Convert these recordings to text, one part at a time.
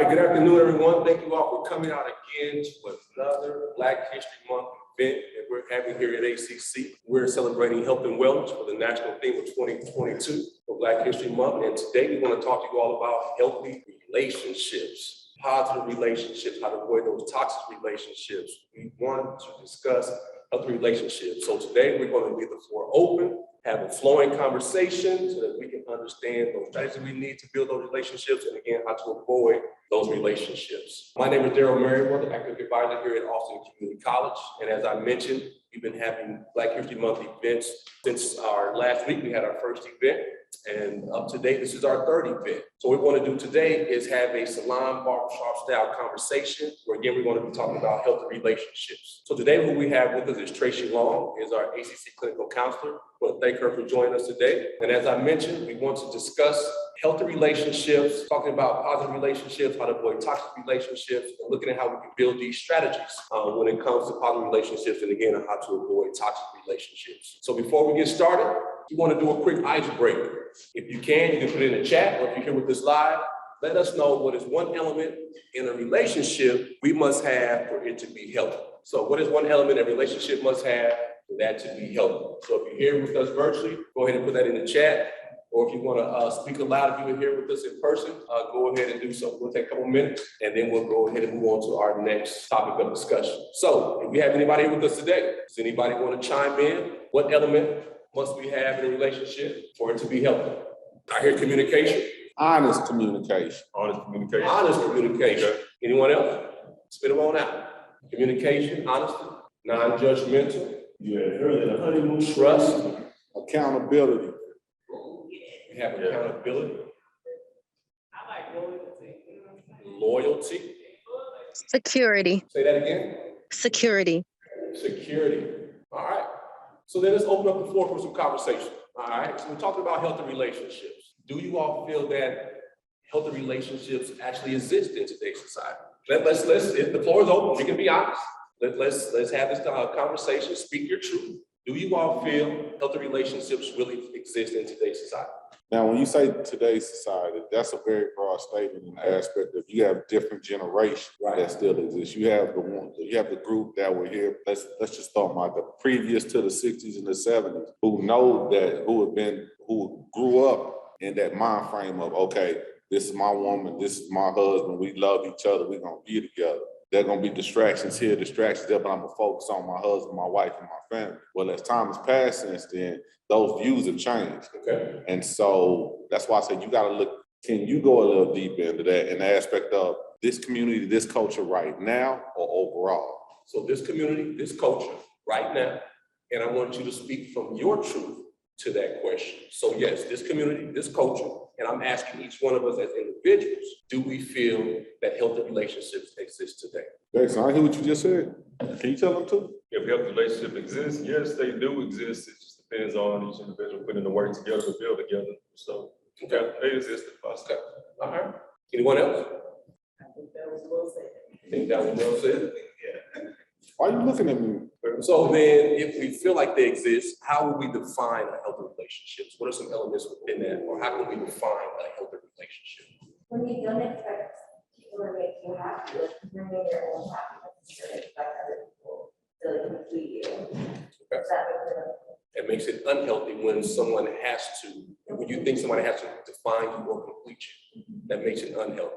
right, good afternoon, everyone. Thank you all for coming out again to another Black History Month event that we're having here at ACC. We're celebrating health and wellness for the national theme of 2022 for Black History Month. And today we want to talk to you all about healthy relationships, positive relationships, how to avoid those toxic relationships. We want to discuss healthy relationships. So today we're going to leave the floor open, have a flowing conversation so that we can understand those strategies we need to build those relationships, and again, how to avoid those relationships. My name is Daryl Merriweather, academic advisor here at Austin Community College. And as I mentioned, we've been having Black History Month events since our last week. We had our first event, and up to date, this is our third event. So what we want to do today is have a Salon Barbershop style conversation where again, we're going to be talking about healthy relationships. So today what we have with us is Tracy Long, is our ACC clinical counselor. I want to thank her for joining us today. And as I mentioned, we want to discuss healthy relationships, talking about positive relationships, how to avoid toxic relationships, and looking at how we can build these strategies when it comes to positive relationships, and again, how to avoid toxic relationships. So before we get started, we want to do a quick icebreaker. If you can put it in the chat, or if you're here with us live, let us know what is one element in a relationship we must have for it to be healthy. So what is one element a relationship must have for that to be healthy? So if you're here with us virtually, go ahead and put that in the chat. Or if you want to speak aloud, if you are here with us in person, go ahead and do so. We'll take a couple minutes, and then we'll go ahead and move on to our next topic of discussion. So if we have anybody here with us today, does anybody want to chime in? What element must we have in a relationship for it to be healthy? I hear communication. Honest communication. Honest communication. Honest communication. Anyone else? Spit them on out. Communication, honesty, non-judgmental. Yeah, earlier the honeymoon. Trust. Accountability. We have accountability. I like loyalty. Loyalty. Security. Say that again. Security. Security. All right. So then let's open up the floor for some conversation. All right. So we're talking about healthy relationships. Do you all feel that healthy relationships actually exist in today's society? Let's if the floor is open, we can be honest. Let's have this conversation. Speak your truth. Do you all feel healthy relationships really exist in today's society? Now, when you say today's society, that's a very broad statement in the aspect of you have different generations that still exist. You have the group that were here. Let's just talk about the previous to the 60s and the 70s, who grew up in that mind frame of, okay, this is my woman, this is my husband, we love each other, we're gonna be together. There are gonna be distractions here, distractions there, but I'm gonna focus on my husband, my wife, and my family. Well, as time has passed since then, those views have changed. Okay. And so that's why I said you gotta look, can you go a little deeper into that in the aspect of this community, this culture right now, or overall? So this community, this culture right now, and I want you to speak from your truth to that question. So yes, this community, this culture, and I'm asking each one of us as individuals, do we feel that healthy relationships exist today? Jason, I hear what you just said. Can you tell them too? If healthy relationship exists, yes, they do exist. It just depends on each individual putting the work together to build together. So okay, they exist. Okay. All right. Anyone else? I think that was well said. Think that was well said? yeah. Why are you looking at me? So then, if we feel like they exist, how would we define a healthy relationship? What are some elements within that, or how can we define a healthy relationship? When you don't expect people to make you happy, like bring in your own happiness, you shouldn't expect other people to complete you. Okay. Does that make sense? It makes it unhealthy when someone has to, when you think somebody has to define you or complete you. That makes it unhealthy.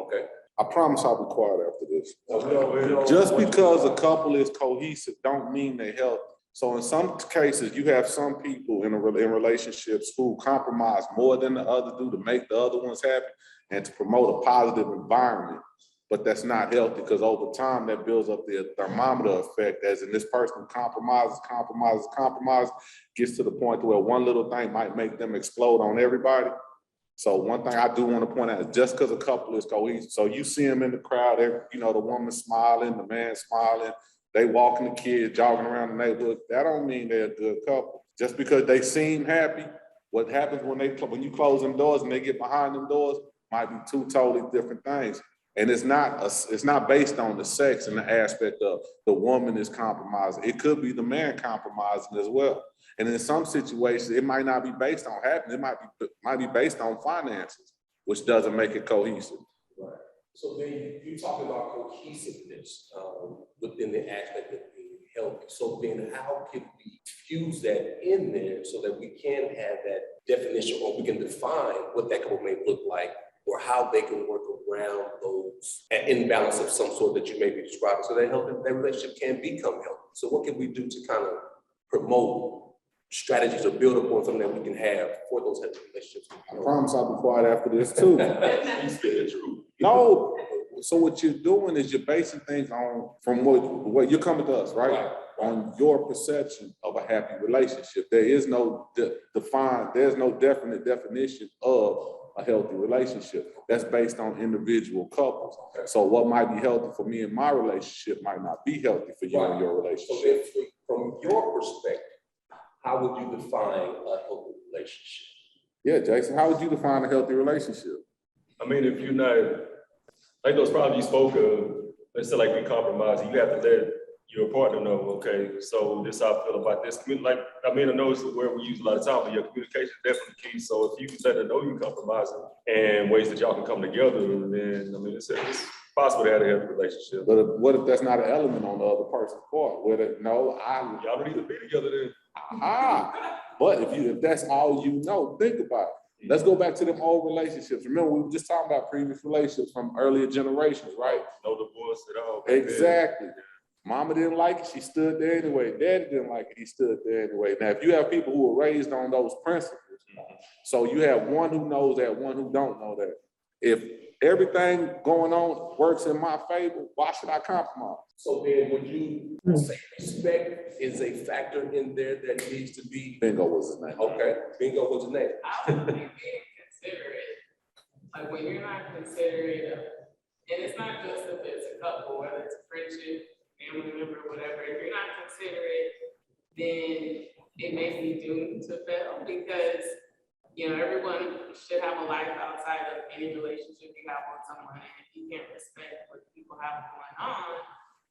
Okay. I promise I'll be quiet after this. No. Just because a couple is cohesive don't mean they're healthy. So in some cases, you have some people in relationships who compromise more than the other do to make the other ones happy and to promote a positive environment. But that's not healthy because over time that builds up the thermometer effect, as in this person compromises, gets to the point where one little thing might make them explode on everybody. So one thing I do want to point out is just because a couple is cohesive, so you see them in the crowd, the woman smiling, the man smiling, they walking the kids, jogging around the neighborhood, that don't mean they're a good couple. Just because they seem happy, what happens when you close them doors and they get behind them doors might be two totally different things. And it's not based on the sex and the aspect of the woman is compromising. It could be the man compromising as well. And in some situations, it might not be based on happiness. It might be based on finances, which doesn't make it cohesive. Right. So then you talk about cohesiveness within the aspect of being healthy. So then how can we fuse that in there so that we can have that definition, or we can define what that couple may look like, or how they can work around those imbalance of some sort that you may be describing, so that that relationship can become healthy. So what can we do to kind of promote strategies or build upon something that we can have for those healthy relationships? I promise I'll be quiet after this too. You speak the truth. No, so what you're doing is you're basing things on, from what you're coming to us, right? On your perception of a happy relationship. There is no there's no definite definition of a healthy relationship. That's based on individual couples. Okay. So what might be healthy for me in my relationship might not be healthy for you in your So relationship. then from your perspective, how would you define a healthy relationship? Yeah, Jason, how would you define a healthy relationship? I mean, if you're not, like those problems you spoke of, let's say like we compromise, you have to let your partner know, okay, so this how I feel about this. Like, I mean, I know it's a word we use a lot of time, but your communication is definitely key. So if you let her know you're compromising and ways that y'all can come together, then, I mean, it's possible to have a healthy relationship. But what if that's not an element on the other person's part? Y'all don't need to be together then. But if that's all you know, think about it. Let's go back to them old relationships. Remember, we were just talking about previous relationships from earlier generations, right? No divorce at all. Exactly. Mama didn't like it, she stood there anyway. Daddy didn't like it, he stood there anyway. Now, if you have people who were raised on those principles, so you have one who knows that, one who don't know that. If everything going on works in my favor, why should I compromise? So then would you say respect is a factor in there that needs to be? Bingo was his name. Okay, bingo was the name. I would think being considerate, like when you're not considerate of, and it's not just if it's a couple, whether it's a friendship, family member, whatever, if you're not considerate, then it may be doomed to fail because, you know, everyone should have a life outside of any relationship you have with someone. And if you can't respect what people have going on,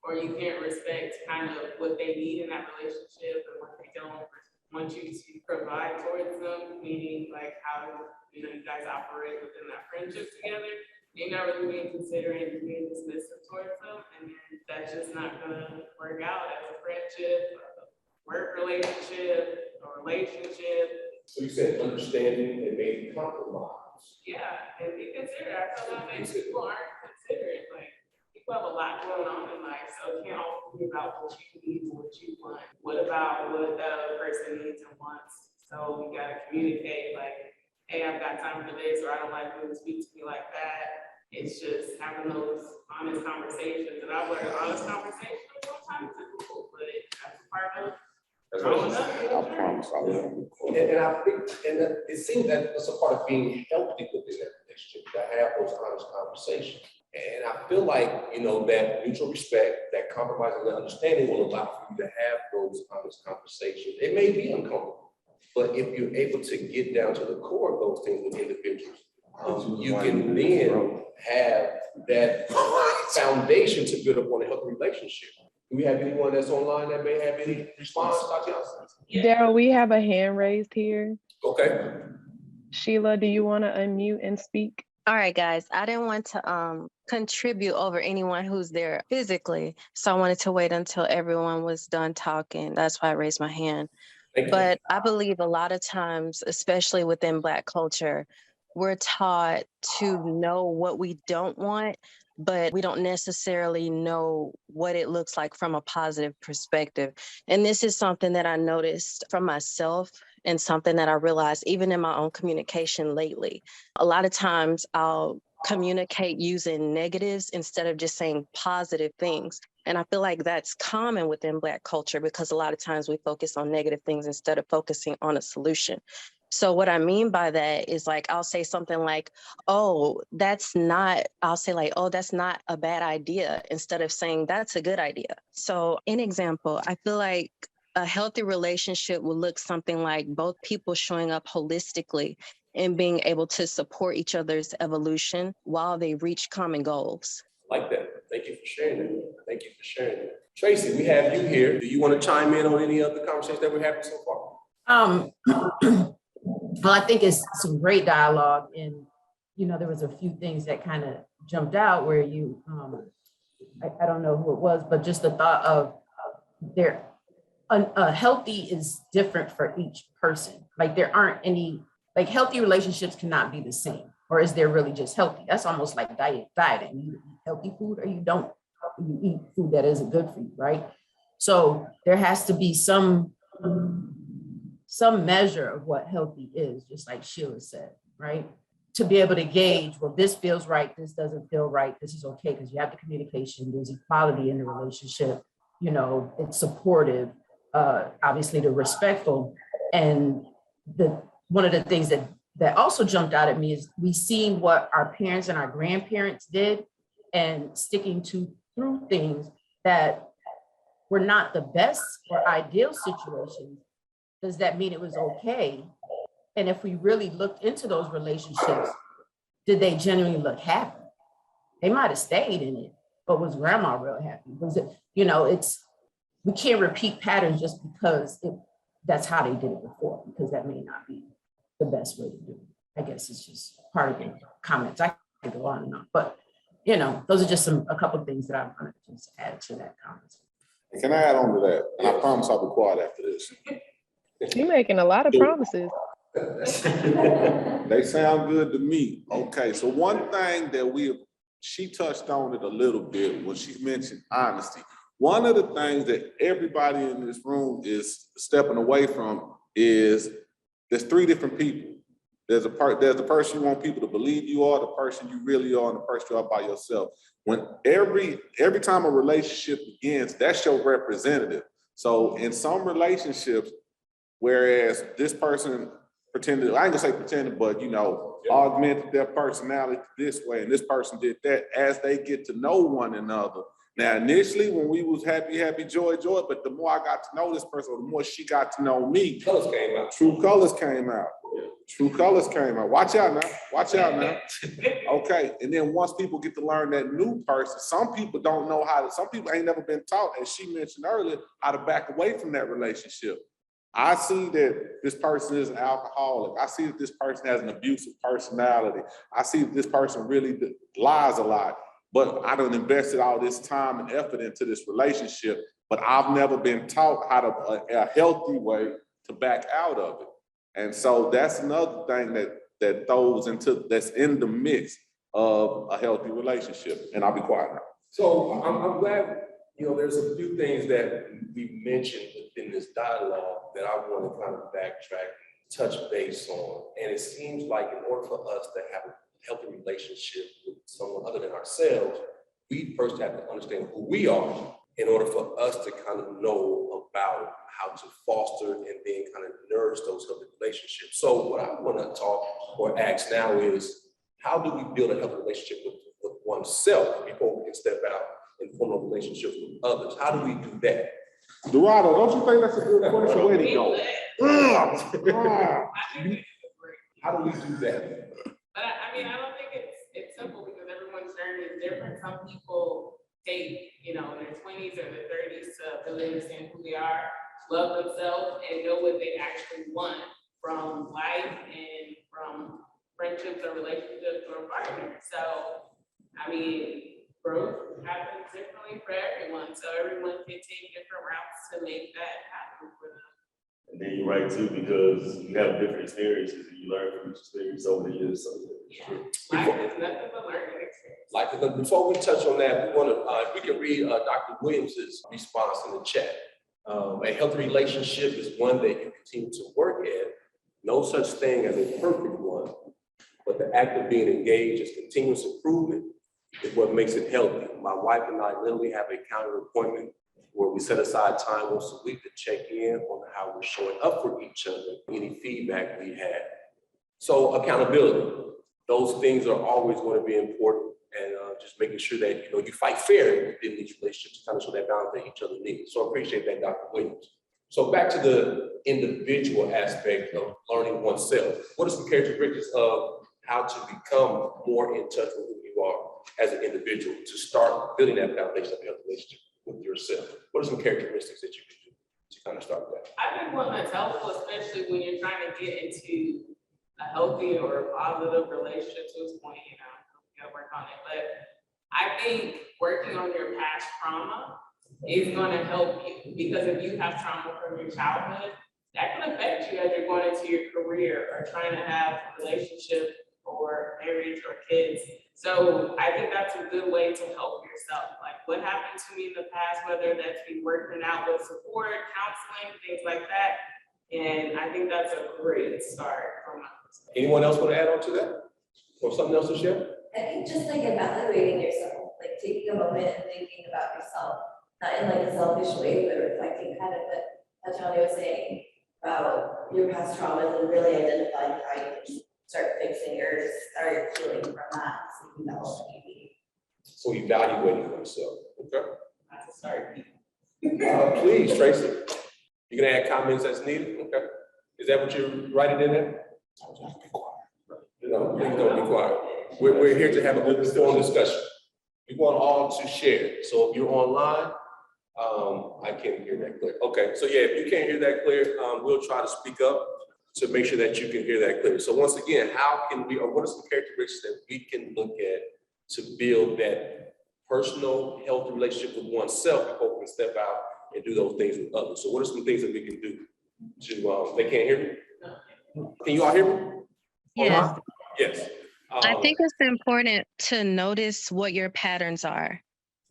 or you can't respect kind of what they need in that relationship and what they don't want you to provide towards them, meaning like how, you know, you guys operate within that friendship together, you're not really being considerate, you're being dismissive towards them, and then that's just not gonna work out as a friendship, a work relationship, a relationship. So you said understanding and maybe compromise. Yeah, and be considerate. I feel like people aren't considerate. Like, people have a lot going on in life, so it can't all be about what you need and what you want. What about what that other person needs and wants? So we gotta communicate, like, hey, I've got time for this, or I don't like when you speak to me like that. It's just having those honest conversations. And I've learned honest conversations sometimes is difficult, but that's a part of growing up. I promise I will. And I think, and it seems that it's a part of being healthy within that relationship, to have those honest conversations. And I feel like, you know, that mutual respect, that compromise and understanding will allow for you to have those honest conversations. It may be uncomfortable, but if you're able to get down to the core of those things with individuals, you can then have that foundation to build upon a healthy relationship. Do we have anyone that's online that may have any response, Tatiana? Daryl, we have a hand raised here. Okay. Sheila, do you want to unmute and speak? All right, guys. I didn't want to contribute over anyone who's there physically, so I wanted to wait until everyone was done talking. That's why I raised my hand. Thank you. But I believe a lot of times, especially within Black culture, we're taught to know what we don't want, but we don't necessarily know what it looks like from a positive perspective. And this is something that I noticed from myself and something that I realized even in my own communication lately. A lot of times I'll communicate using negatives instead of just saying positive things. And I feel like that's common within Black culture because a lot of times we focus on negative things instead of focusing on a solution. So what I mean by that is like, I'll say something like, oh, that's not a bad idea, instead of saying that's a good idea. So an example, I feel like a healthy relationship will look something like both people showing up holistically and being able to support each other's evolution while they reach common goals. Like that. Thank you for sharing it. Thank you for sharing it. Tracy, we have you here. Do you want to chime in on any of the conversations that we're having so far? Well, I think it's some great dialogue, and there was a few things that kind of jumped out where you, I don't know who it was, but just the thought of healthy is different for each person. Like there aren't any, like healthy relationships cannot be the same. Or is there really just healthy? That's almost like dieting. You eat healthy food or you don't. You eat food that isn't good for you, right? So there has to be some measure of what healthy is, just like Sheila said, right? To be able to gauge, well, this feels right, this doesn't feel right, this is okay, because you have the communication, there's equality in the relationship, it's supportive, obviously the respectful. And one of the things that also jumped out at me is we seen what our parents and our grandparents did and sticking through things that were not the best or ideal situations. Does that mean it was okay? And if we really looked into those relationships, did they genuinely look happy? They might have stayed in it, but was grandma real happy? Was it, we can't repeat patterns just because that's how they did it before, because that may not be the best way to do it. I guess it's just part of the comments. I could go on and on, but those are just a couple of things that I wanted to just add to that comment. Can I add on to that? And I promise I'll be quiet after this. You're making a lot of promises. They sound good to me. Okay, so one thing that she touched on it a little bit when she mentioned honesty. One of the things that everybody in this room is stepping away from is there's three different people. There's the person you want people to believe you are, the person you really are, and the person you are by yourself. When every time a relationship begins, that's your representative. So in some relationships, whereas this person pretended, I ain't gonna say pretended, but augmented their personality this way, and this person did that, as they get to know one another. Now, initially, when we was happy, joy, but the more I got to know this person, the more she got to know me. Colors came out. True colors came out. True colors came out. Watch out now. Okay, and then once people get to learn that new person, some people don't know some people ain't never been taught, as she mentioned earlier, how to back away from that relationship. I see that this person is an alcoholic. I see that this person has an abusive personality. I see that this person really lies a lot. But I done invested all this time and effort into this relationship, but I've never been taught how to a healthy way to back out of it. And so that's another thing that's in the mix of a healthy relationship. And I'll be quiet now. So I'm glad, there's a few things that we mentioned in this dialogue that I want to kind of backtrack, touch base on. And it seems like in order for us to have a healthy relationship with someone other than ourselves, we first have to understand who we are in order for us to kind of know about how to foster and then kind of nourish those healthy relationships. So what I want to talk or ask now is, how do we build a healthy relationship with oneself before we can step out and form a relationship with others? How do we do that? Dorado, don't you think that's a good question? Where to go? How do we do that? But I don't think it's simple, because everyone's journey is different. Some people take, in their 20s or their 30s to really understand who they are, love themselves, and know what they actually want from life and from friendships or relationships or partners. So, growth happens differently for everyone. So everyone can take different routes to make that happen for them. And then you're right too, because you have different experiences and you learn from each experience over the years. So life is nothing but learning experience. Before we touch on that, we want to, if we can read Dr. Williams's response in the chat. A healthy relationship is one that you continue to work at. No such thing as a perfect one, but the act of being engaged is continuous improvement is what makes it healthy. My wife and I literally have a calendar appointment where we set aside time once a week to check in on how we're showing up for each other, any feedback we had. So accountability, those things are always going to be important, and just making sure that you fight fair within these relationships to kind of show that balance that each other needs. So I appreciate that, Dr. Williams. So back to the individual aspect of learning oneself. What are some characteristics of how to become more in touch with who you are as an individual to start building that foundation of healthy relationship with yourself? What are some characteristics that you can do to kind of start that? I think one that's helpful, especially when you're trying to get into a healthy or positive relationship to his point, you gotta work on it. But I think working on your past trauma is gonna help you, because if you have trauma from your childhood, that can affect you as you're going into your career or trying to have a relationship or marriage or kids. So I think that's a good way to help yourself. Like, what happened to me in the past, whether that's be working out with support, counseling, things like that. And I think that's a great start from my perspective. Anyone else want to add on to that? Or something else to share? I think just like evaluating yourself, like taking a moment and thinking about yourself, not in like a selfish way, but reflecting kind of what Johnny was saying about your past traumas and really identifying how you can start fixing or start healing from that. So you know what you need. So evaluating themselves, okay? That's a start. Please, Tracy, you can add comments as needed, okay? Is that what you're writing in there? No, please don't be quiet. We're here to have a good informed discussion. We want all to share. So if you're online, I can't hear that clear. Okay, so yeah, if you can't hear that clear, we'll try to speak up to make sure that you can hear that clear. So once again, how can we, or what are some characteristics that we can look at to build that personal, healthy relationship with oneself before we can step out and do those things with others? So what are some things that we can do to, they can't hear me? Can you all hear me? Yes. Online? Yes. I think it's important to notice what your patterns are,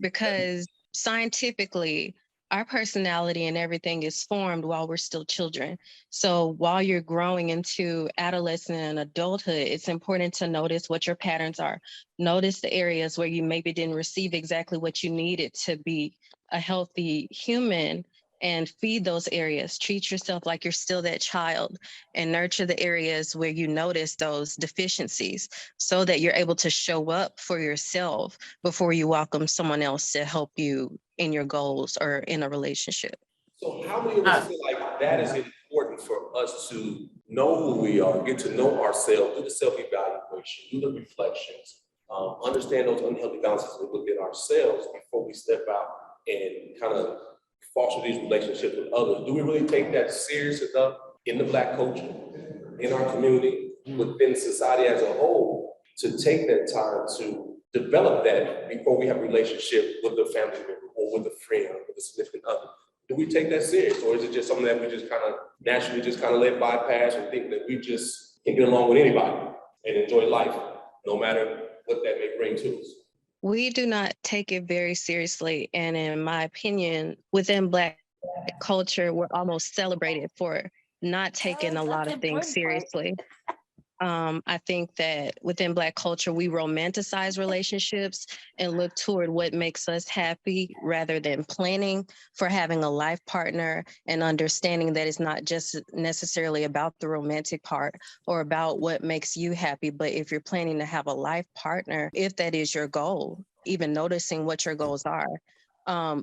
because scientifically, our personality and everything is formed while we're still children. So while you're growing into adolescent and adulthood, it's important to notice what your patterns are. Notice the areas where you maybe didn't receive exactly what you needed to be a healthy human, and feed those areas. Treat yourself like you're still that child, and nurture the areas where you notice those deficiencies, so that you're able to show up for yourself before you welcome someone else to help you in your goals or in a relationship. So how many of us feel like that is important for us to know who we are, get to know ourselves, do the self-evaluation, do the reflections, understand those unhealthy balances within ourselves before we step out and kind of foster these relationships with others? Do we really take that serious enough in the Black culture, in our community, within society as a whole, to take that time to develop that before we have a relationship with a family member or with a friend or with a significant other? Do we take that serious, or is it just something that we just kind of naturally just kind of let bypass and think that we just can get along with anybody and enjoy life, no matter what that may bring to us? We do not take it very seriously. And in my opinion, within Black culture, we're almost celebrated for not taking a lot of things seriously. I think that within Black culture, we romanticize relationships and look toward what makes us happy rather than planning for having a life partner, and understanding that it's not just necessarily about the romantic part or about what makes you happy, but if you're planning to have a life partner, if that is your goal, even noticing what your goals are.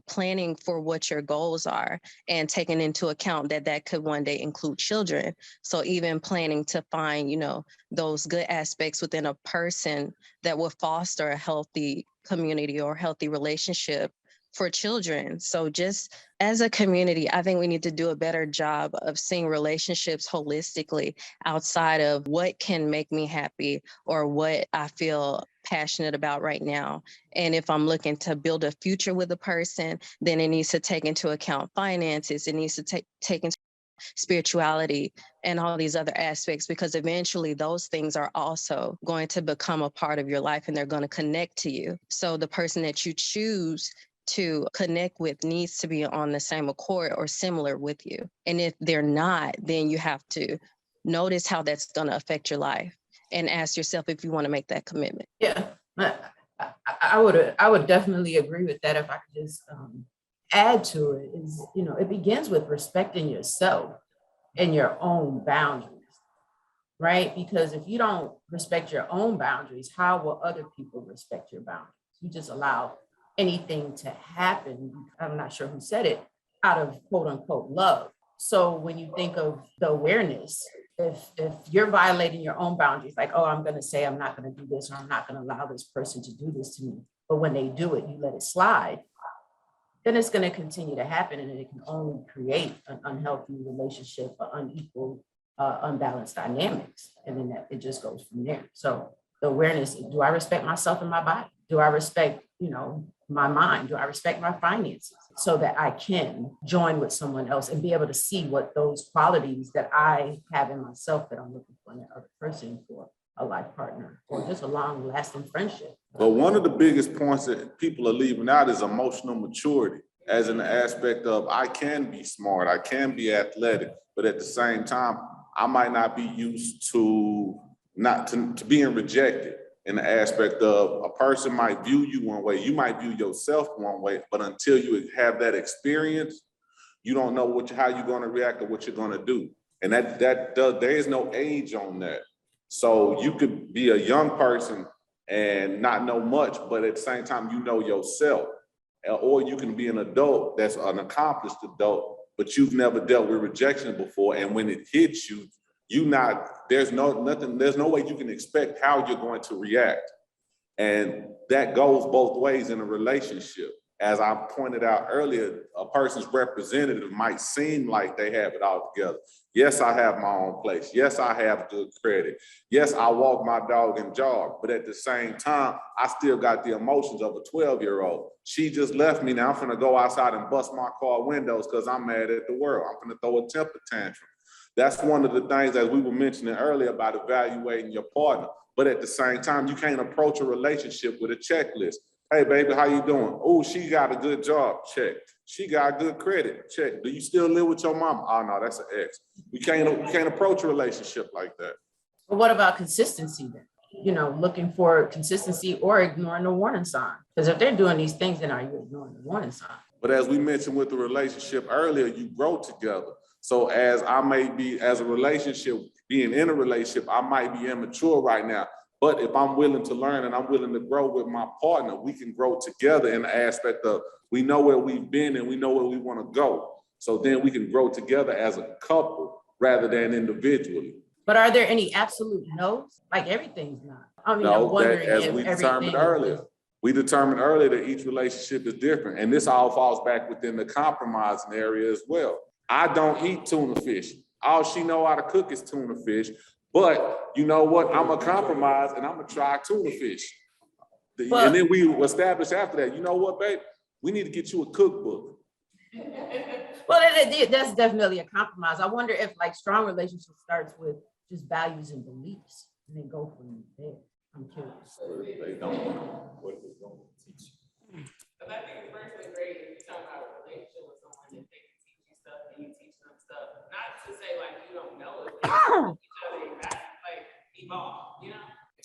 Planning for what your goals are, and taking into account that that could one day include children. So even planning to find, those good aspects within a person that will foster a healthy community or healthy relationship for children. So just as a community, I think we need to do a better job of seeing relationships holistically, outside of what can make me happy or what I feel passionate about right now. And if I'm looking to build a future with a person, then it needs to take into account finances. It needs to take into spirituality and all these other aspects, because eventually those things are also going to become a part of your life, and they're going to connect to you. So the person that you choose to connect with needs to be on the same accord or similar with you. And if they're not, then you have to notice how that's going to affect your life and ask yourself if you want to make that commitment. Yeah, I would definitely agree with that. If I could just add to it, is, it begins with respecting yourself and your own boundaries, right? Because if you don't respect your own boundaries, how will other people respect your boundaries? You just allow anything to happen, I'm not sure who said it, out of quote unquote love. So when you think of the awareness, if you're violating your own boundaries, like, oh, I'm going to say I'm not going to do this, or I'm not going to allow this person to do this to me, but when they do it, you let it slide, then it's going to continue to happen, and it can only create an unhealthy relationship, an unequal unbalanced dynamics. And then it just goes from there. So the awareness, do I respect myself and my body? Do I respect, my mind? Do I respect my finances? So that I can join with someone else and be able to see what those qualities that I have in myself that I'm looking for in that other person for a life partner or just a long lasting friendship. But one of the biggest points that people are leaving out is emotional maturity, as in the aspect of I can be smart, I can be athletic, but at the same time, I might not be used to to being rejected in the aspect of a person might view you one way, you might view yourself one way, but until you have that experience, you don't know how you're going to react or what you're going to do. And there is no age on that. So you could be a young person and not know much, but at the same time, you know yourself. Or you can be an adult that's an accomplished adult, but you've never dealt with rejection before. And when it hits you, there's no way you can expect how you're going to react. And that goes both ways in a relationship. As I pointed out earlier, a person's representative might seem like they have it all together. Yes, I have my own place. Yes, I have good credit. Yes, I walk my dog and jog. But at the same time, I still got the emotions of a 12-year-old. She just left me. Now I'm finna go outside and bust my car windows because I'm mad at the world. I'm finna throw a temper tantrum. That's one of the things that we were mentioning earlier about evaluating your partner. But at the same time, you can't approach a relationship with a checklist. Hey, baby, how you doing? Oh, she got a good job. Check. She got good credit. Check. Do you still live with your mama? Oh, no, that's an ex. We can't approach a relationship like that. But what about consistency then? Looking for consistency or ignoring the warning sign. Because if they're doing these things, then are you ignoring the warning sign? But as we mentioned with the relationship earlier, you grow together. So as a relationship, being in a relationship, I might be immature right now. But if I'm willing to learn and I'm willing to grow with my partner, we can grow together in the aspect of we know where we've been and we know where we want to go. So then we can grow together as a couple rather than individually. But are there any absolute no's? Like everything's not. I'm wondering as we determined earlier. We determined earlier that each relationship is different. And this all falls back within the compromising area as well. I don't eat tuna fish. All she know how to cook is tuna fish. But you know what? I'm a compromise and I'm gonna try tuna fish. And then we establish after that, you know what, babe? We need to get you a cookbook. Well, that's definitely a compromise. I wonder if strong relationship starts with just values and beliefs and then go from there. I'm curious. They don't know what they're going to teach. Because I think it's personally great if you're talking about a relationship with someone that they can teach you stuff and you teach them stuff. Not to say you don't know it, but each other evolve,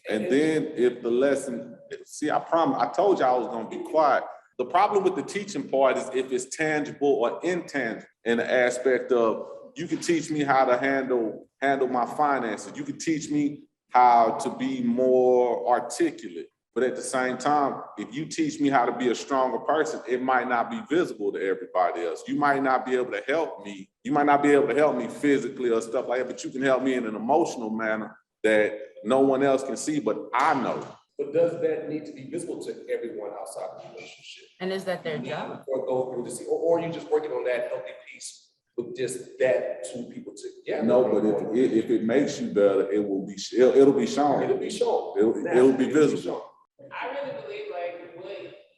And then if the lesson, I told you I was going to be quiet. The problem with the teaching part is if it's tangible or intangible in the aspect of you can teach me how to handle my finances. You can teach me how to be more articulate. But at the same time, if you teach me how to be a stronger person, it might not be visible to everybody else. You might not be able to help me. You might not be able to help me physically or stuff like that, but you can help me in an emotional manner that no one else can see, but I know. But does that need to be visible to everyone outside the relationship? And is that their job? Or go through this, or you just working on that healthy piece with just that two people together? No, but if it makes you better, it'll be shown. It'll be shown. It'll be visible. I really believe what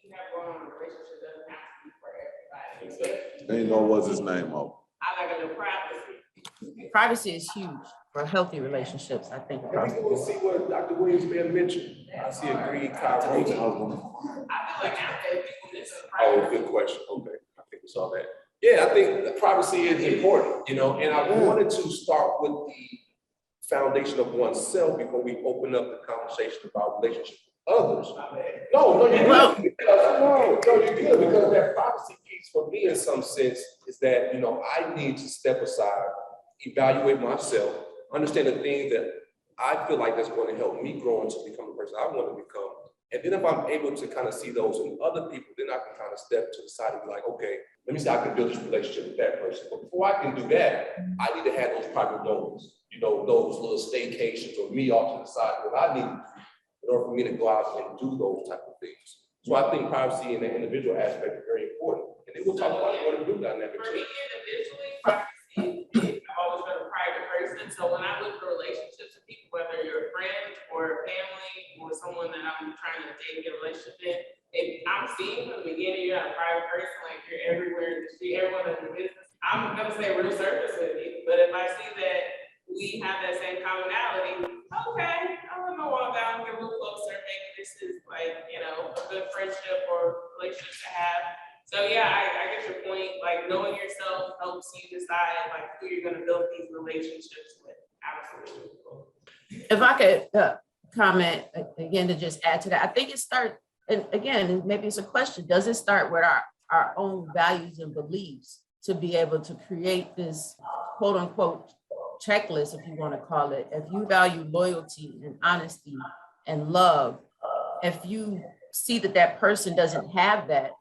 you have going on in a relationship doesn't have to be for everybody. Ain't no what's his name of. I like a little privacy. Privacy is huge for healthy relationships, I think. And we want to see what Dr. Williams been mentioned. I see agreed, Kyle. I feel like after people listen to Oh, privacy. good question. Okay, I think we saw that. Yeah, I think the privacy is important, and I wanted to start with the foundation of oneself before we open up the conversation about relationships with others. No, you're good. You're good because that privacy piece for me in some sense is that, I need to step aside, evaluate myself, understand the things that I feel like that's going to help me grow into become the person I want to become. And then if I'm able to kind of see those in other people, then I can kind of step to the side and be like, okay, let me see how I can build this relationship with that person. But before I can do that, I need to have those private moments, those little staycations or me off to the side, what I need to do in order for me to go out and do those type of things. So I think privacy in the individual aspect is very important. And then we'll talk about what to do dynamic For too. me individually, privacy, I've always been a private person, so someone that I'm trying to date, get a relationship in, if I'm seeing from the beginning, you're not a private person, like you're everywhere in the street, everyone in the business, I'm gonna say real surface with you. But if I see that we have that same commonality, okay, I'm gonna walk down, get a little closer, maybe this is like, a good friendship or relationship to have. So yeah, I get your point, like knowing yourself helps you decide like who you're gonna build these relationships with, absolutely. If I could comment again to just add to that, I think it starts, and again, maybe it's a question, does it start with our own values and beliefs to be able to create this quote unquote checklist, if you want to call it? If you value loyalty and honesty and love, if you see that that person doesn't have that,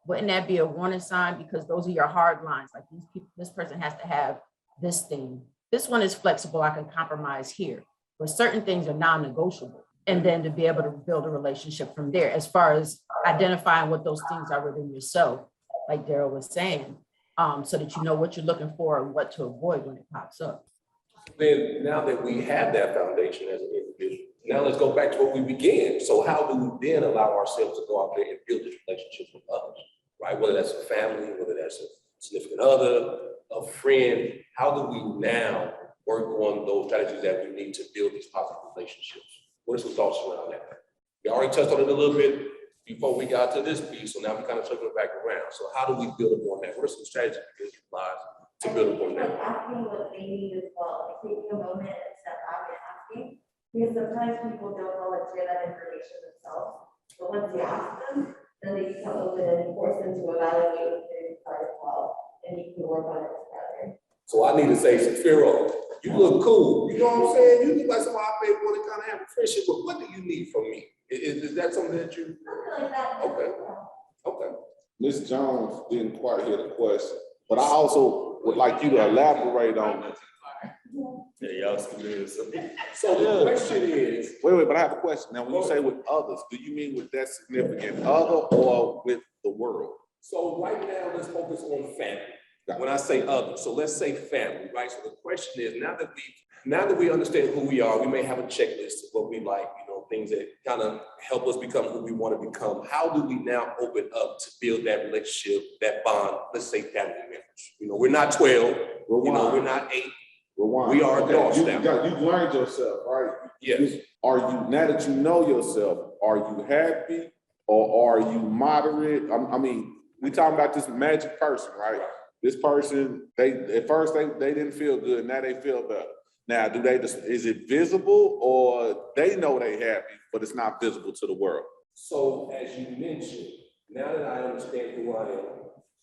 wouldn't that be a warning sign? Because those are your hard lines. Like these people, this person has to have this thing. This one is flexible, I can compromise here. But certain things are non-negotiable. And then to be able to build a relationship from there, as far as identifying what those things are within yourself, like Daryl was saying, so that you know what you're looking for and what to avoid when it pops up. Then now that we have that foundation as an individual, now let's go back to what we began. So how do we then allow ourselves to go out there and build this relationship with others, right? Whether that's a family, whether that's a significant other, a friend, how do we now work on those strategies that we need to build these positive relationships? What are some thoughts around that? We already touched on it a little bit before we got to this piece, so now we're kind of circling back around. So how do we build upon that? What are some strategies we can utilize to build upon that? Asking what they need as well, like taking a moment and step back and asking, because sometimes people don't volunteer that information themselves, but once you ask them, then they become open and force them to evaluate what they desire as well, and you can work on it together. So I need to say, Safiro, you look cool. You know what I'm saying? You look like somebody I may want to kind of have a friendship, but what do you need from me? Is that something that you? Something like that. Okay. Okay. Ms. Jones didn't quite hear the question, but I also would like you to elaborate on it. Yeah, y'all see this. So the question is, Wait, but I have a question. Now, when you say with others, do you mean with that significant other or with the world? so right now, let's focus on family. When I say others, so let's say family, right? So the question is, now that we understand who we are, we may have a checklist of what we like, things that kind of help us become who we want to become. How do we now open up to build that relationship, that bond, let's say family members? We're not 12, we're not 8. We are adults now. You've learned yourself, right? Yes. Are you, now that you know yourself, are you happy or are you moderate? I mean, we talking about this magic person, right? This person, at first they didn't feel good, now they feel better. Now, is it visible or they know they happy, but it's not visible to the world? So as you mentioned, now that I understand who I am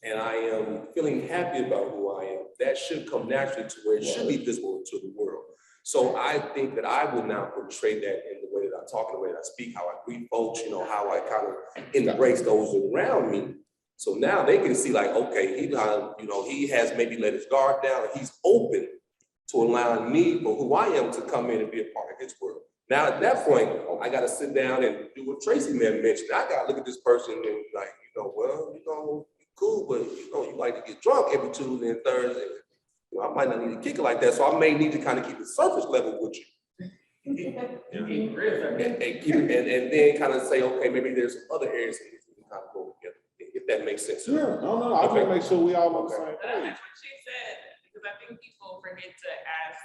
and I am feeling happy about who I am, that should come naturally to where it should be visible to the world. So I think that I will now portray that in the way that I talk, in the way that I speak, how I greet folks, how I kind of embrace those around me. So now they can see like, okay, he has maybe let his guard down, and he's open to allowing me for who I am to come in and be a part of his world. Now at that point, I got to sit down and do what Tracy mentioned. I got to look at this person and like, cool, but you like to get drunk every Tuesday and Thursday. I might not need to kick it like that, so I may need to kind of keep it surface level with you. And then kind of say, okay, maybe there's some other areas that we can kind of go together, if that makes sense. Yeah, no, I want to make sure we all on the same page. That's what she said, because I think people forget to ask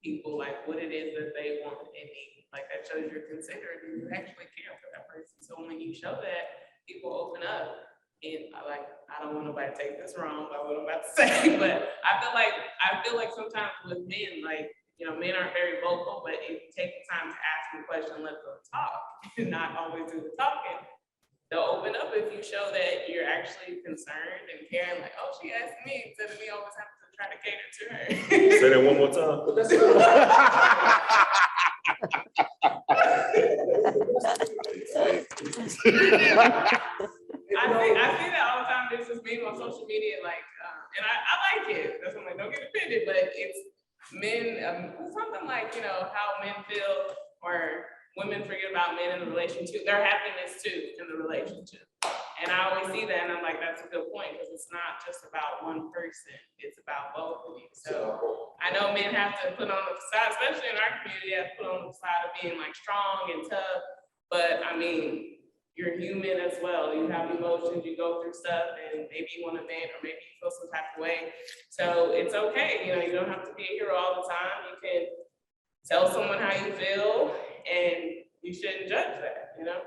people like what it is that they want and need. Like that shows you're considerate and you actually care for that person. So when you show that, people open up. And I don't want nobody to take this wrong by what I'm about to say, but I feel like sometimes with men, men aren't very vocal, but if you take the time to ask them a question, let them talk, and not always do the talking, they'll open up if you show that you're actually concerned and caring, like, oh, she asked me, instead of me always having to try to cater to her. Say that one more time. I see that all the time. There's this meme on social media, and I like it. That's why I'm like, don't get offended, but it's men, something like, how men feel or women forget about men in the relationship, their happiness too in the relationship. And I always see that and I'm like, that's a good point, because it's not just about one person, it's about both of you. So I know men have to put on the facade, especially in our community, have to put on the facade of being like strong and tough. But I mean, you're human as well. You have emotions, you go through stuff, and maybe you want to vent or maybe you feel some type of way. So it's okay. You know, you don't have to be a hero all the time. You can tell someone how you feel, and you shouldn't judge that, you know?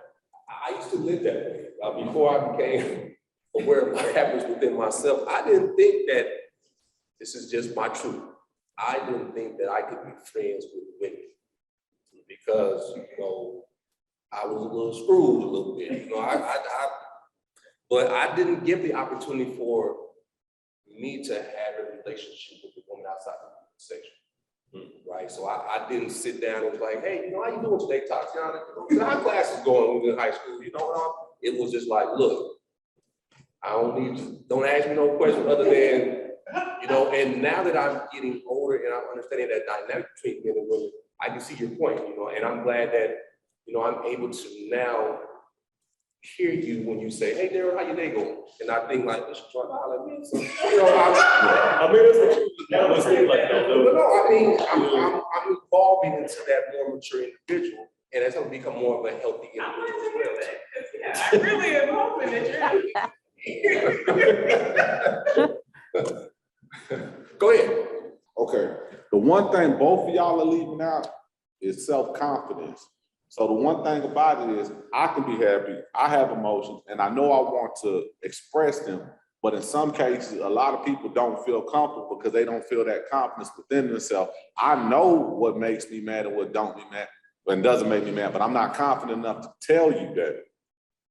I used to live that way. Before I became aware of what happens within myself, I didn't think that, this is just my truth, I didn't think that I could be friends with women because, you know, I was a little screwed a little bit, you know, but I didn't give the opportunity for me to have a relationship with a woman outside of the section. Right, so I didn't sit down and was like, hey, you know, how you doing today, Tatiana? You know, how classes going when we were in high school? You know, it was just like, look, I don't ask me no question other than, you know, and now that I'm getting older and I'm understanding that dynamic between men and women, I can see your point, you know, and I'm glad that, you know, I'm able to now hear you when you say, hey, Daryl, how your day going? And I think like, you should try to holler at me. So, you know, I mean, it's a, that was it like that though. no, I mean, I'm evolving into that more mature individual, and it's going to become more of a healthy individual as well. I really am hoping that you're. Go ahead. Okay, the one thing both of y'all are leaving out is self-confidence. So the one thing about it is I can be happy, I have emotions, and I know I want to express them, but in some cases, a lot of people don't feel comfortable because they don't feel that confidence within themselves. I know what makes me mad and what don't me mad, and doesn't make me mad, but I'm not confident enough to tell you that,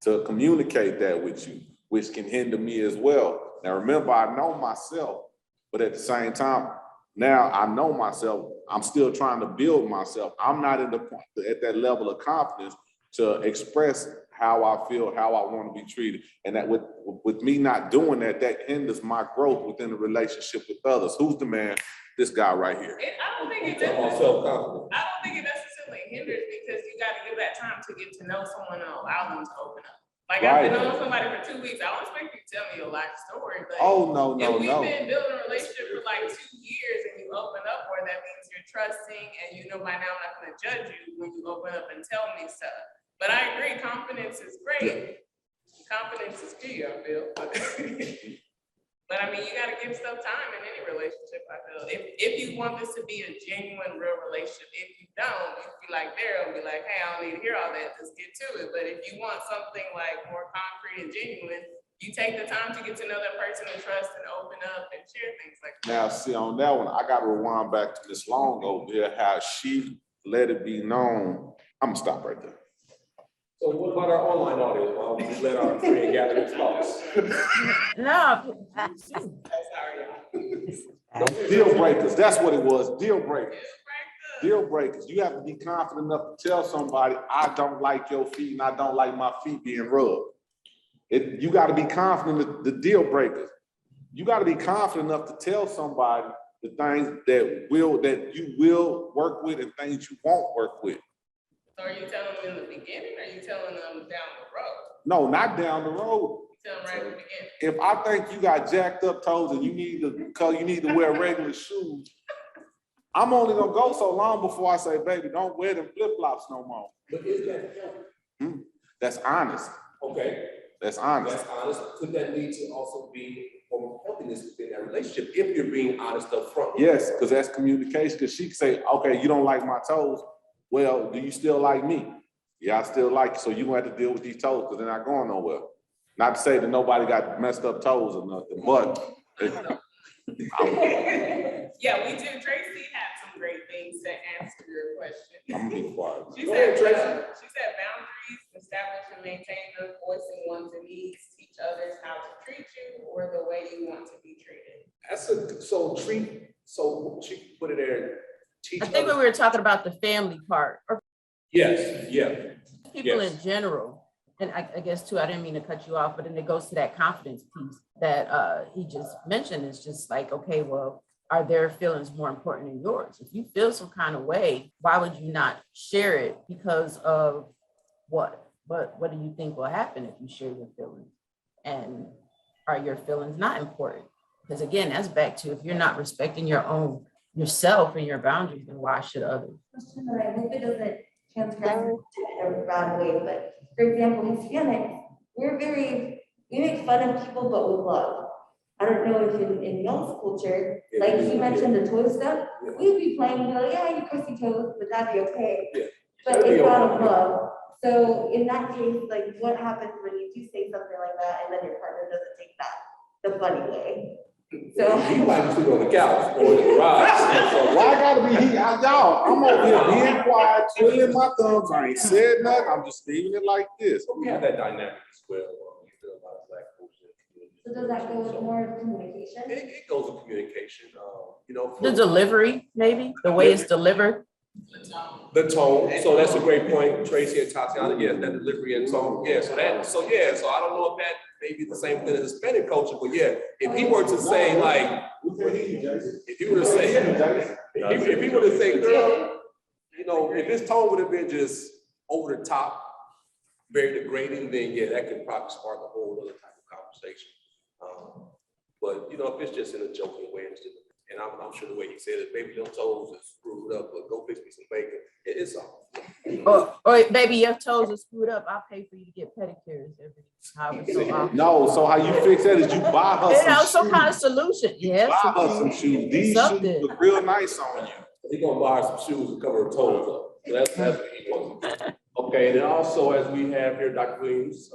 to communicate that with you, which can hinder me as well. Now remember, I know myself, but at the same time, now I know myself, I'm still trying to build myself. I'm not at that level of confidence to express how I feel, how I want to be treated. And that with me not doing that, that hinders my growth within the relationship with others. Who's the man? This guy right here. I don't think it necessarily hinders because you got to give that time to get to know someone and allow them to open up. Like I've been knowing somebody for 2 weeks. I don't expect you to tell me your life story, but if we've been building a relationship for like 2 years and you open up, or that means you're trusting and you know by now I'm not going to judge you when you open up and tell me stuff. But I agree, confidence is great. Confidence is key, I feel. But I mean, you got to give stuff time in any relationship, I feel. If you want this to be a genuine, real relationship, if you don't, you be like Daryl and be like, hey, I don't need to hear all that, let's get to it. But if you want something like more concrete and genuine, you take the time to get to know that person and trust and open up and share things like that. Now, see, on that one, I got to rewind back to Miss Long over there, how she let it be known. I'm going to stop right there. So what about our online audience? Why don't we let our friend gather his thoughts? No. Deal breakers, that's what it was, deal breakers. Deal breakers, you have to be confident enough to tell somebody, I don't like your feet and I don't like my feet being rubbed. You gotta be confident, the deal breakers. You gotta be confident enough to tell somebody the things that you will work with and things you won't work with. So are you telling them in the beginning or are you telling them down the road? No, not down the road. You tell them right at the beginning. If I think you got jacked up toes and you need to wear regular shoes, I'm only gonna go so long before I say, baby, don't wear them flip-flops no more. But is that healthy? That's honest. Okay. That's honest. That's honest. Could that lead to also be more healthiness within that relationship if you're being honest up front? Yes, because that's communication. Because she can say, okay, you don't like my toes. Well, do you still like me? Yeah, I still like you. So you're gonna have to deal with these toes because they're not going nowhere. Not to say that nobody got messed up toes or nothing, but yeah, we do. Tracy had some great things to answer your question. I'm gonna be quiet. She said boundaries, establish and maintain them, voicing wants and needs, teach others how to treat you or the way you want to be treated. So she put it there. I think when we were talking about the family part, or Yes, yeah. people in general, and I guess too, I didn't mean to cut you off, but then it goes to that confidence piece that he just mentioned. It's just like, okay, well, are their feelings more important than yours? If you feel some kind of way, why would you not share it? Because of what? What do you think will happen if you share your feelings? And are your feelings not important? Because again, that's back to if you're not respecting yourself and your boundaries, then why should others? Question that I hope it doesn't transgressive in a bad way, but for example, Hispanics, we make fun of people, but with love. I don't know if in y'all's culture, like you mentioned the toe stuff, we'd be playing, you know, yeah, you pussy toes, but that'd be okay. Yeah. But it's out of love. So in that case, like what happens when you do say something like that and then your partner doesn't take that the funny way? So He might be sitting on the couch or in the garage. So why gotta be he? Y'all, I'm over here being quiet, twiddling my thumbs. I ain't said nothing. I'm just leaving it like this. We have that dynamic as well. We feel a lot of Black folks in the community. so does that go with more communication? It goes with communication, you know. The delivery, maybe, the way it's delivered. The tone, so that's a great point, Tracy and Tatiana, yeah, that delivery and tone, yeah, so I don't know if that may be the same thing as Hispanic culture, but yeah, if he were to say like, if he were to say, if he were to say, girl, you know, if his tone would have been just over the top, very degrading, then yeah, that could probably spark a whole other type of conversation. But you know, if it's just in a joking way, and I'm sure the way he said it, baby, them toes are screwed up, but go fix me some bacon. It's all. Or baby, your toes are screwed up. I'll pay for you to get pedicures every time. No, so how you fix that is you buy her some kind of solution. You buy her some shoes. These shoes look real nice on you. He's gonna buy her some shoes and cover her toes up. So that's what he wants. Okay, and then also as we have here, Dr. Williams,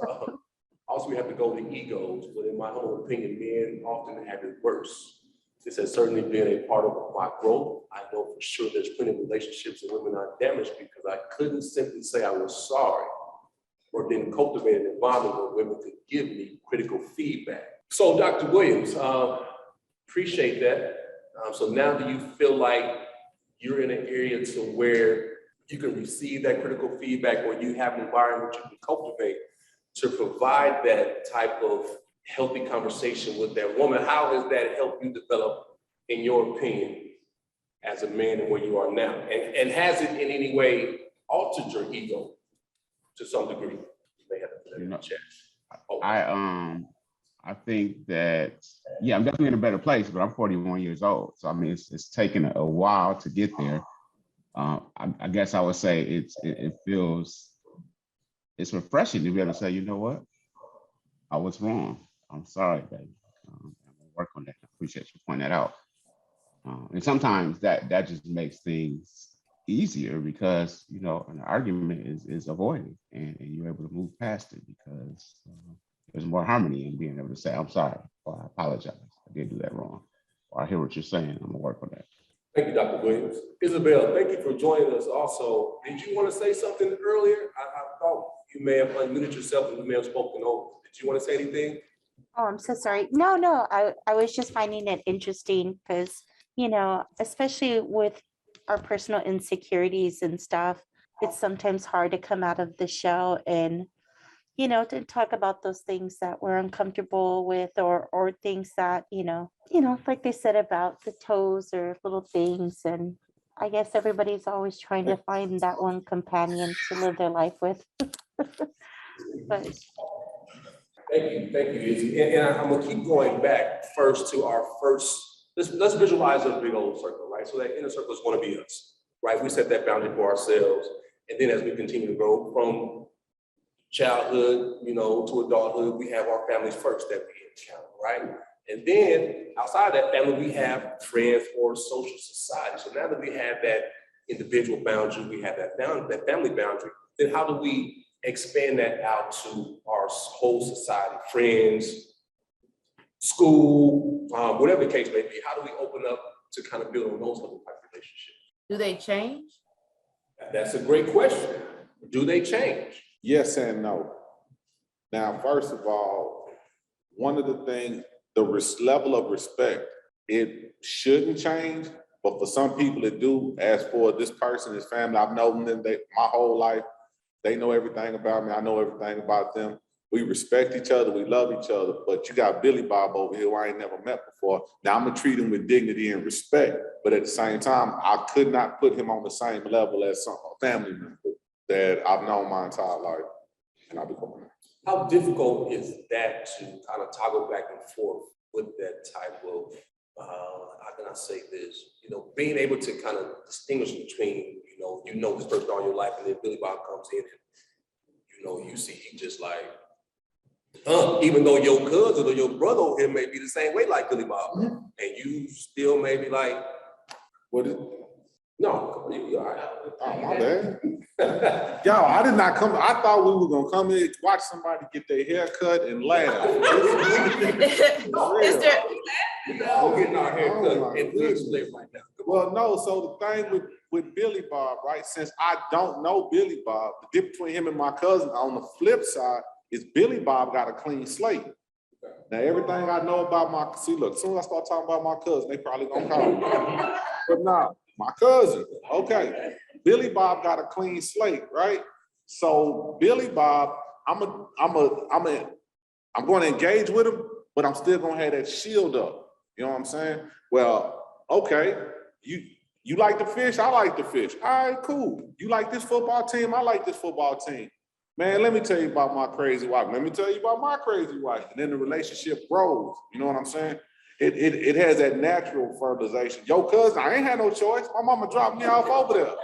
also we have to go to egos, but in my own opinion, men often have it worse. This has certainly been a part of my growth. I know for sure there's plenty of relationships and women are damaged because I couldn't simply say I was sorry or didn't cultivate an environment where women could give me critical feedback. So Dr. Williams, appreciate that. So now do you feel like you're in an area to where you can receive that critical feedback or you have an environment you can cultivate to provide that type of healthy conversation with that woman? How has that helped you develop, in your opinion, as a man and where you are now? And has it in any way altered your ego to some degree? You may have to put it in the chat. I think that, yeah, I'm definitely in a better place, but I'm 41 years old. So I mean, it's taken a while to get there. I guess I would say it feels, it's refreshing to be able to say, you know what, I was wrong. I'm sorry, baby. I'm gonna work on that. I appreciate you pointing that out. And sometimes that just makes things easier because, you know, an argument is avoided and you're able to move past it because there's more harmony in being able to say, I'm sorry, or I apologize. I did do that wrong. Or I hear what you're saying. I'm gonna work on that. Thank you, Dr. Williams. Isabel, thank you for joining us also. Did you want to say something earlier? I thought you may have unmuted yourself and you may have spoken over. Did you want to say anything? Oh, I'm so sorry. No, I was just finding it interesting because, you know, especially with our personal insecurities and stuff, it's sometimes hard to come out of the shell and, you know, to talk about those things that we're uncomfortable with or things that, you know, like they said about the toes or little things. And I guess everybody's always trying to find that one companion to live their life with. But Thank you, Izzy. And I'm gonna keep going back first to our first, let's visualize a big old circle, right? So that inner circle is gonna be us, right? We set that boundary for ourselves. And then as we continue to grow from childhood, you know, to adulthood, we have our families first that we encounter, right? And then outside that family, we have friends or social society. So now that we have that individual boundary, we have that family boundary, then how do we expand that out to our whole society, friends, school, whatever the case may be? How do we open up to kind of build on those type of relationships? Do they change? That's a great question. Do they change? Yes and no. Now, first of all, one of the things, the level of respect, it shouldn't change, but for some people it do. As for this person, his family, I've known them my whole life. They know everything about me. I know everything about them. We respect each other. We love each other. But you got Billy Bob over here who I ain't never met before. Now I'm gonna treat him with dignity and respect. But at the same time, I could not put him on the same level as some family member that I've known my entire life. And I'll be going. How difficult is that to kind of toggle back and forth with that type of, how can I say this, you know, being able to kind of distinguish between, you know, you know this person all your life, and then Billy Bob comes in, and you know, you see he just like, even though your cousin or your brother over here may be the same way like Billy Bob, and you still may be like, what is? No, you all right. Oh, my bad. Y'all, I did not come. I thought we were gonna come in, watch somebody get their hair cut and laugh. Is there, We all getting our hair Oh, cut my and goodness. split right now. Well, no, so the thing with Billy Bob, right? Since I don't know Billy Bob, the difference between him and my cousin on the flip side is Billy Bob got a clean slate. Now, everything I know about look, as soon as I start talking about my cousin, they probably gonna call me. But nah, my cousin, okay. Billy Bob got a clean slate, right? So Billy Bob, I'm going to engage with him, but I'm still gonna have that shield up. You know what I'm saying? Well, okay, you like to fish, I like to fish. All right, cool. You like this football team, I like this football team. Man, let me tell you about my crazy wife. Let me tell you about my crazy wife. And then the relationship grows. You know what I'm saying? It has that natural fertilization. Your cousin, I ain't had no choice. My mama dropped me off over there.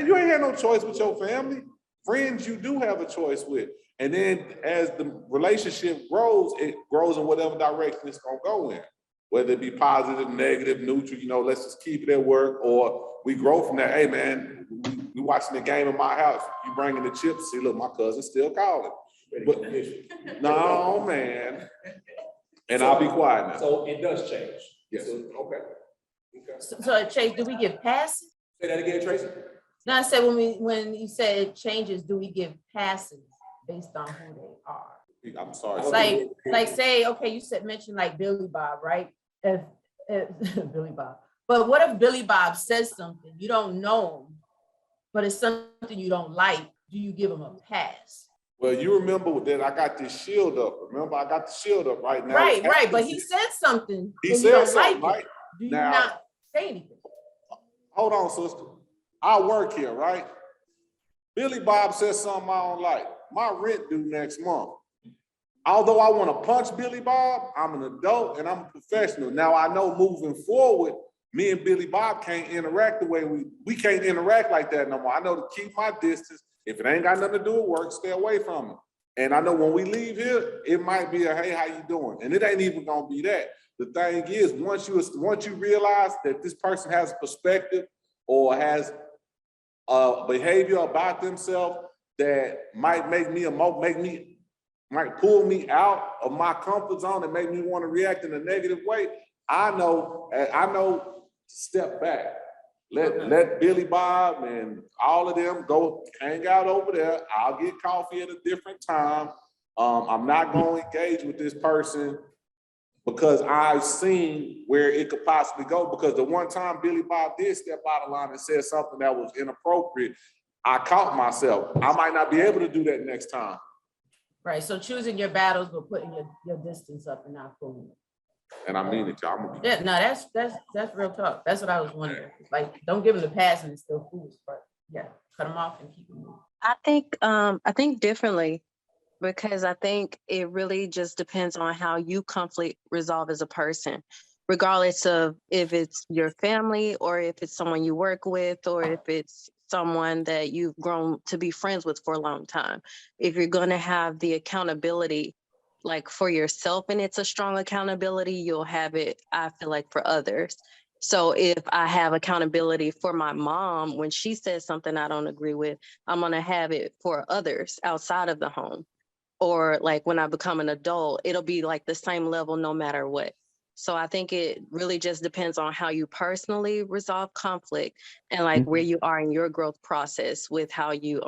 You ain't had no choice with your family. Friends you do have a choice with. And then as the relationship grows, it grows in whatever direction it's gonna go in. Whether it be positive, negative, neutral, you know, let's just keep it at work, or we grow from that. Hey man, we watching the game in my house. You bringing the chips, see, look, my cousin's still calling. But no, man. And I'll be quiet now. So it does change. Yes. So, okay. so Chase, do we give passes? Say that again, Tracy. No, I said when you said it changes, do we give passes based on who they are? I'm sorry. Like say, okay, you mentioned like Billy Bob, right? If Billy Bob. But what if Billy Bob says something, you don't know him, but it's something you don't like, do you give him a pass? Well, you remember that I got this shield up. Remember, I got the shield up right now. Right. But he said something. He and said you don't something, like right? it. Do you Now- not say anything? Hold on, sister. I work here, right? Billy Bob says something I don't like. My rent due next month. Although I want to punch Billy Bob, I'm an adult and I'm a professional. Now I know moving forward, me and Billy Bob can't interact the way we can't interact like that no more. I know to keep my distance. If it ain't got nothing to do with work, stay away from it. And I know when we leave here, it might be a, hey, how you doing? And it ain't even gonna be that. The thing is, once you realize that this person has a perspective or has a behavior about themselves that might might pull me out of my comfort zone and make me want to react in a negative way, I know to step back. Let Billy Bob and all of them go hang out over there. I'll get coffee at a different time. I'm not going to engage with this person because I've seen where it could possibly go. Because the one time Billy Bob did step out of line and said something that was inappropriate, I caught myself. I might not be able to do that next time. Right. So choosing your battles, but putting your distance up and not pulling it. And I mean it, y'all. Yeah, no, that's real talk. That's what I was wondering. Like, don't give them the pass and it's still foolish, but yeah, cut them off and keep them moving. I think differently, because I think it really just depends on how you conflict resolve as a person, regardless of if it's your family or if it's someone you work with or if it's someone that you've grown to be friends with for a long time. If you're going to have the accountability like for yourself and it's a strong accountability, you'll have it, I feel like, for others. So if I have accountability for my mom when she says something I don't agree with, I'm going to have it for others outside of the home. Or like when I become an adult, it'll be like the same level no matter what. So I think it really just depends on how you personally resolve conflict and like where you are in your growth process with how you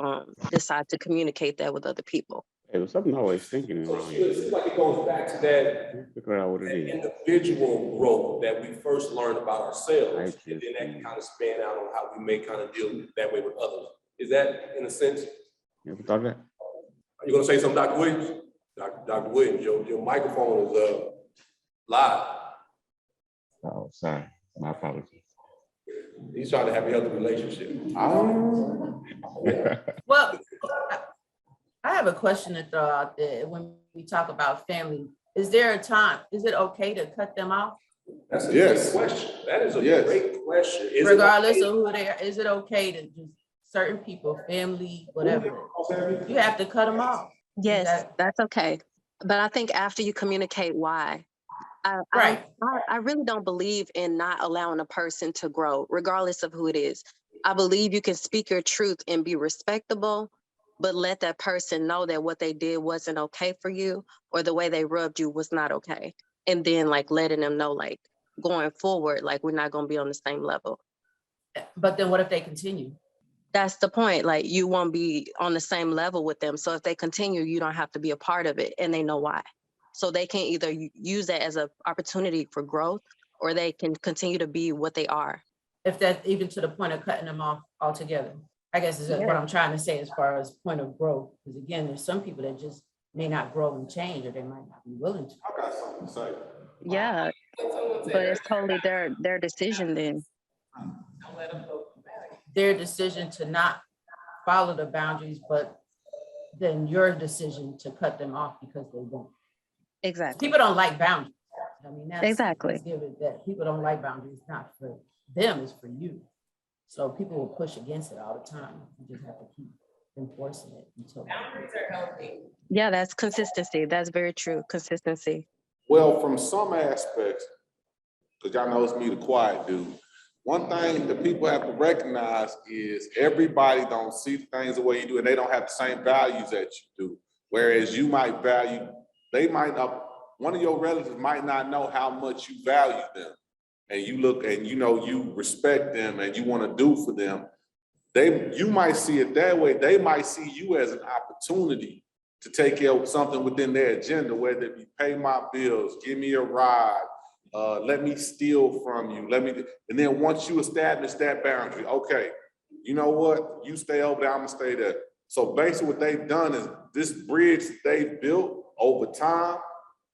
decide to communicate that with other people. It was something I was thinking. So it seems like it goes back to that Figure out what it is. individual growth that we first learned about ourselves, and then that can kind of span out on how we may kind of deal that way with others. Is that, in a sense? You ever thought of that? Are you gonna say something, Dr. Williams? Dr. Williams, your microphone is live. Oh, sorry. My apologies. He's trying to have a healthy relationship. Well, I have a question to throw out there. When we talk about family, is there a time, is it okay to cut them off? That's a Yes. great question. That is a Yes. great question. Is it Regardless okay? of who they are, is it okay to just certain people, family, whatever? You have to cut them off. Yes, that's okay. But I think after you communicate why, Right. I really don't believe in not allowing a person to grow, regardless of who it is. I believe you can speak your truth and be respectable, but let that person know that what they did wasn't okay for you, or the way they rubbed you was not okay. And then like letting them know, like going forward, like we're not going to be on the same level. But then what if they continue? That's the point. Like you won't be on the same level with them. So if they continue, you don't have to be a part of it, and they know why. So they can either use that as an opportunity for growth, or they can continue to be what they are. If that even to the point of cutting them off altogether, I guess is what I'm trying to say as far as point of growth. Because again, there's some people that just may not grow and change, or they might not be willing to. I got something to say. Yeah, but it's totally their decision then. Don't let them go back. Their decision to not follow the boundaries, but then your decision to cut them off because they won't. Exactly. People don't like boundaries. I mean, that's Exactly. let's give it that. People don't like boundaries, not for them, it's for you. So people will push against it all the time. You just have to keep enforcing it until Boundaries are healthy. Yeah, that's consistency. That's very true. Consistency. Well, from some aspects, because y'all know it's me, the quiet dude. One thing that people have to recognize is everybody don't see things the way you do, and they don't have the same values that you do. Whereas you might value, they might not, one of your relatives might not know how much you value them. And you look and you know you respect them and you want to do for them. You might see it that way. They might see you as an opportunity to take care of something within their agenda, whether it be pay my bills, give me a ride, let me steal from you, and then once you establish that boundary, okay, you know what, you stay over there, I'm gonna stay there. So basically what they've done is this bridge that they built over time,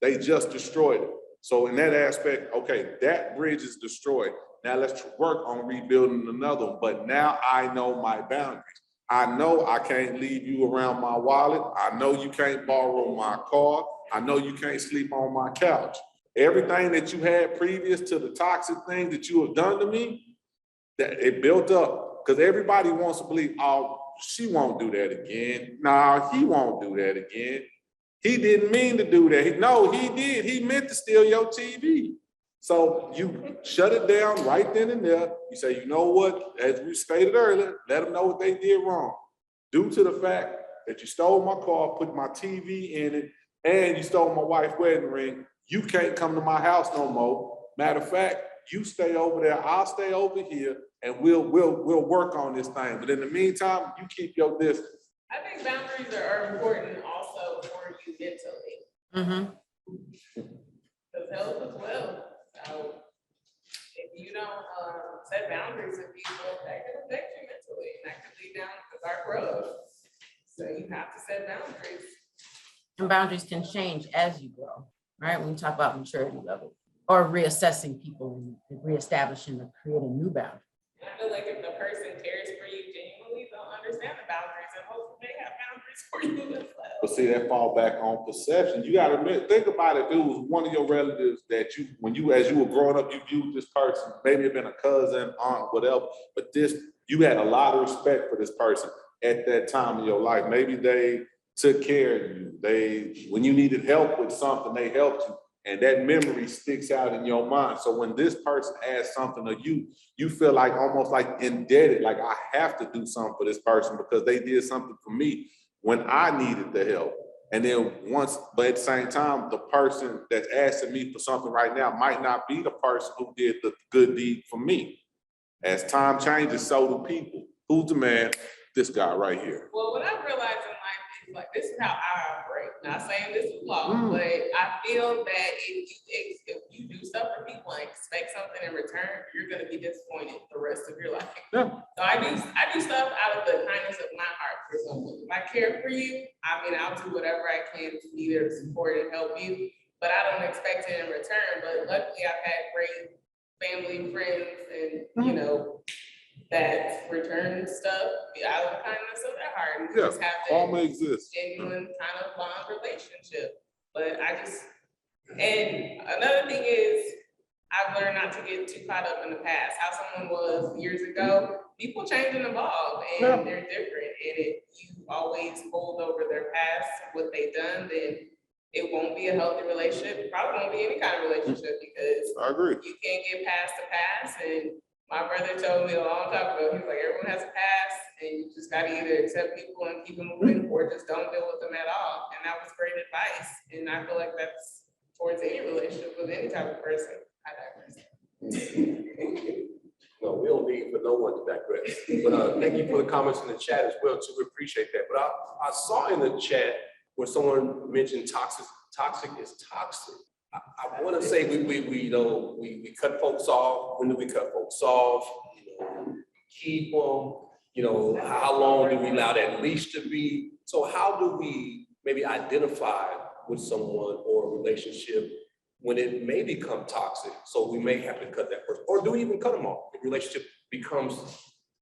they just destroyed it. So in that aspect, okay, that bridge is destroyed. Now let's work on rebuilding another one, but now I know my boundaries. I know I can't leave you around my wallet. I know you can't borrow my car. I know you can't sleep on my couch. Everything that you had previous to the toxic thing that you have done to me, that it built up. Because everybody wants to believe, oh, she won't do that again. No, he won't do that again. He didn't mean to do that. No, he did. He meant to steal your TV. So you shut it down right then and there. You say, you know what, as we stated earlier, let them know what they did wrong. Due to the fact that you stole my car, put my TV in it, and you stole my wife's wedding ring, you can't come to my house no more. Matter of fact, you stay over there, I'll stay over here, and we'll work on this thing. But in the meantime, you keep your distance. I think boundaries are important also for you mentally. Because health as well. So if you don't set boundaries with people, that can affect you mentally, and that can lead down the dark road. So you have to set boundaries. And boundaries can change as you grow, right? When we talk about maturity level or reassessing people and reestablishing or creating new boundaries. And I feel like if the person cares for you genuinely, they'll understand the boundaries and hopefully they have boundaries for you as well. But see, that fall back on perception. You gotta admit, think about it. It was one of your relatives that you, as you were growing up, you viewed this person, maybe it been a cousin, aunt, whatever, but you had a lot of respect for this person at that time in your life. Maybe they took care of you. When you needed help with something, they helped you. And that memory sticks out in your mind. So when this person adds something to you, you feel like almost like indebted, like I have to do something for this person because they did something for me when I needed the help. And then but at the same time, the person that's asking me for something right now might not be the person who did the good deed for me. As time changes, so do people. Who's the man? This guy right here. Well, what I've realized in life is like, this is how I operate. Not saying this is law, but I feel that if you do stuff for people and expect something in return, you're going to be disappointed the rest of your life. Yeah. So I do stuff out of the kindness of my heart for someone. If I care for you, I mean, I'll do whatever I can to be there to support and help you, but I don't expect it in return. But luckily I've had great family, friends, and you know, that return stuff out of the kindness of their heart. And just have that genuine kind of bond relationship. But and another thing is, I've learned not to get too caught up in the past, how someone was years ago. People change and evolve, and they're different. And if you always hold over their past, what they've done, then it won't be a healthy relationship. It probably won't be any kind of relationship, because I agree. you can't get past the past. And my brother told me a long time ago, he was like, everyone has a past, and you just gotta either accept people and keep them moving, or just don't deal with them at all. And that was great advice. And I feel like that's towards any relationship with any type of person. I digress. No, we don't need for no one to digress. But thank you for the comments in the chat as well too. We appreciate that. But I saw in the chat where someone mentioned toxic is toxic. I want to say we cut folks off. When do we cut folks off? Keep them. How long do we allow that leash to be? So how do we maybe identify with someone or a relationship when it may become toxic? So we may have to cut that person, or do we even cut them off? The relationship becomes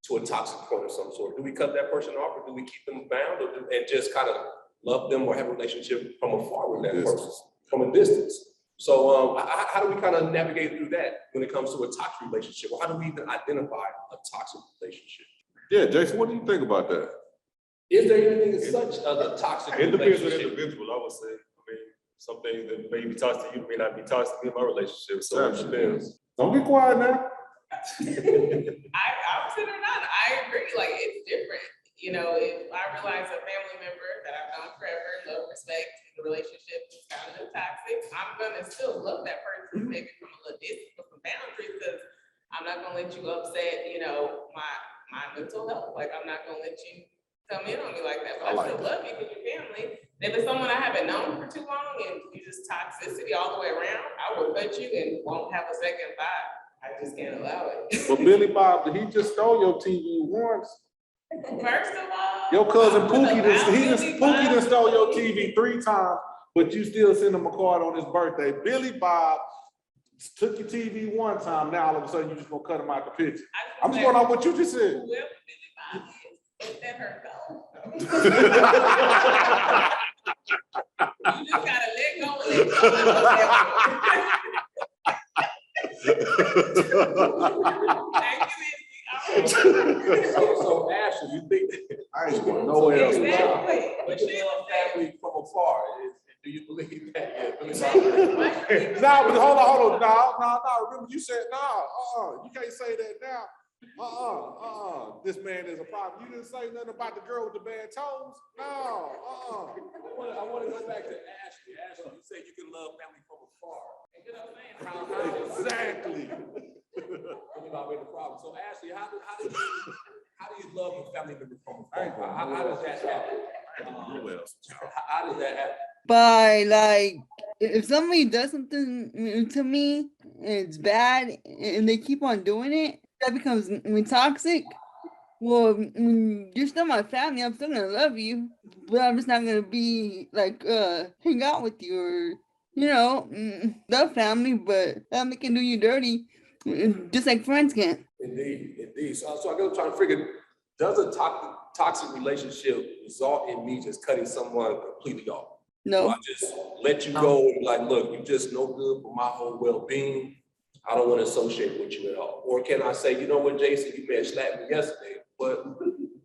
to a toxic point of some sort. Do we cut that person off, or do we keep them bound, and just kind of love them or have a relationship from afar with that person, from a distance? So how do we kind of navigate through that when it comes to a toxic relationship? Or how do we even identify a toxic relationship? Yeah, Jason, what do you think about that? Is there anything as such as a toxic It depends on the relationship? individual, I would say. I mean, some things that may be toxic to you may not be toxic to me in my relationship, so it depends. Don't be quiet now. I would say or not, I agree, like, it's different. If I realize a family member that I've known forever, love, respect, the relationship is kind of toxic, I'm gonna still love that person, maybe from a little distance, with some boundaries, because I'm not gonna let you upset, my mental health. Like, I'm not gonna let you come in on me like that, but I still love you because you're family. And if it's someone I haven't known for too long and you just toxicity all the way around, I will cut you and won't have a second thought. I just can't allow it. But Billy Bob, he just stole your TV once. First of all, Your cousin Pookie done stole your TV 3 times, but you still send him a card on his birthday. Billy Bob took your TV 1 time, now all of a sudden you just gonna cut him out the picture. I'm just going on what you just said. Whoever Billy Bob is, let her go. You just gotta let go and let go. Thank you, So Ashley, you think I ain't going nowhere else. exactly. but you love family from afar? Do you believe that? Nah, but hold on. No. Remember you said no. You can't say that now. This man is a problem. You didn't say nothing about the girl with the bad toes. No. I want to go back to Ashley. Ashley, you say you can love family from afar. Exactly. About the problem. So Ashley, how do you love a family member from afar? How does that happen? How does that happen? By like, if somebody does something to me, and it's bad, and they keep on doing it, that becomes toxic. Well, you're still my family. I'm still gonna love you, but I'm just not gonna be like hang out with you, or love family, but family can do you dirty, just like friends can. Indeed. So I go trying to figure, does a toxic relationship result in me just cutting someone completely off? No. Do I just let you go and be like, look, you just no good for my whole well-being. I don't want to associate with you at all. Or can I say, you know what, Jason, you may have slapped me yesterday, but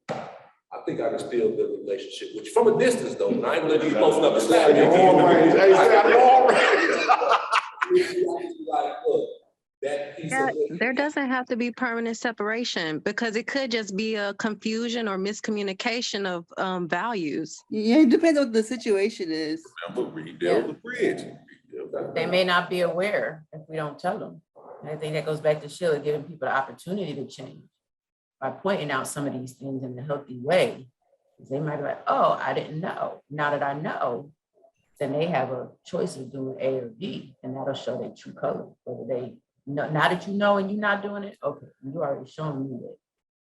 I think I can still build a relationship with you from a distance, though. And I ain't gonna let you close enough to slap me. There doesn't have to be permanent separation, because it could just be a confusion or miscommunication of values. Yeah, it depends on what the situation is. Remember, rebuild the bridge. They may not be aware if we don't tell them. And I think that goes back to Sheila, giving people the opportunity to change by pointing out some of these things in a healthy way. They might be like, oh, I didn't know. Now that I know, then they have a choice of doing A or B, and that'll show their true color. Whether they know, now that you know and you're not doing it, okay, you already shown me that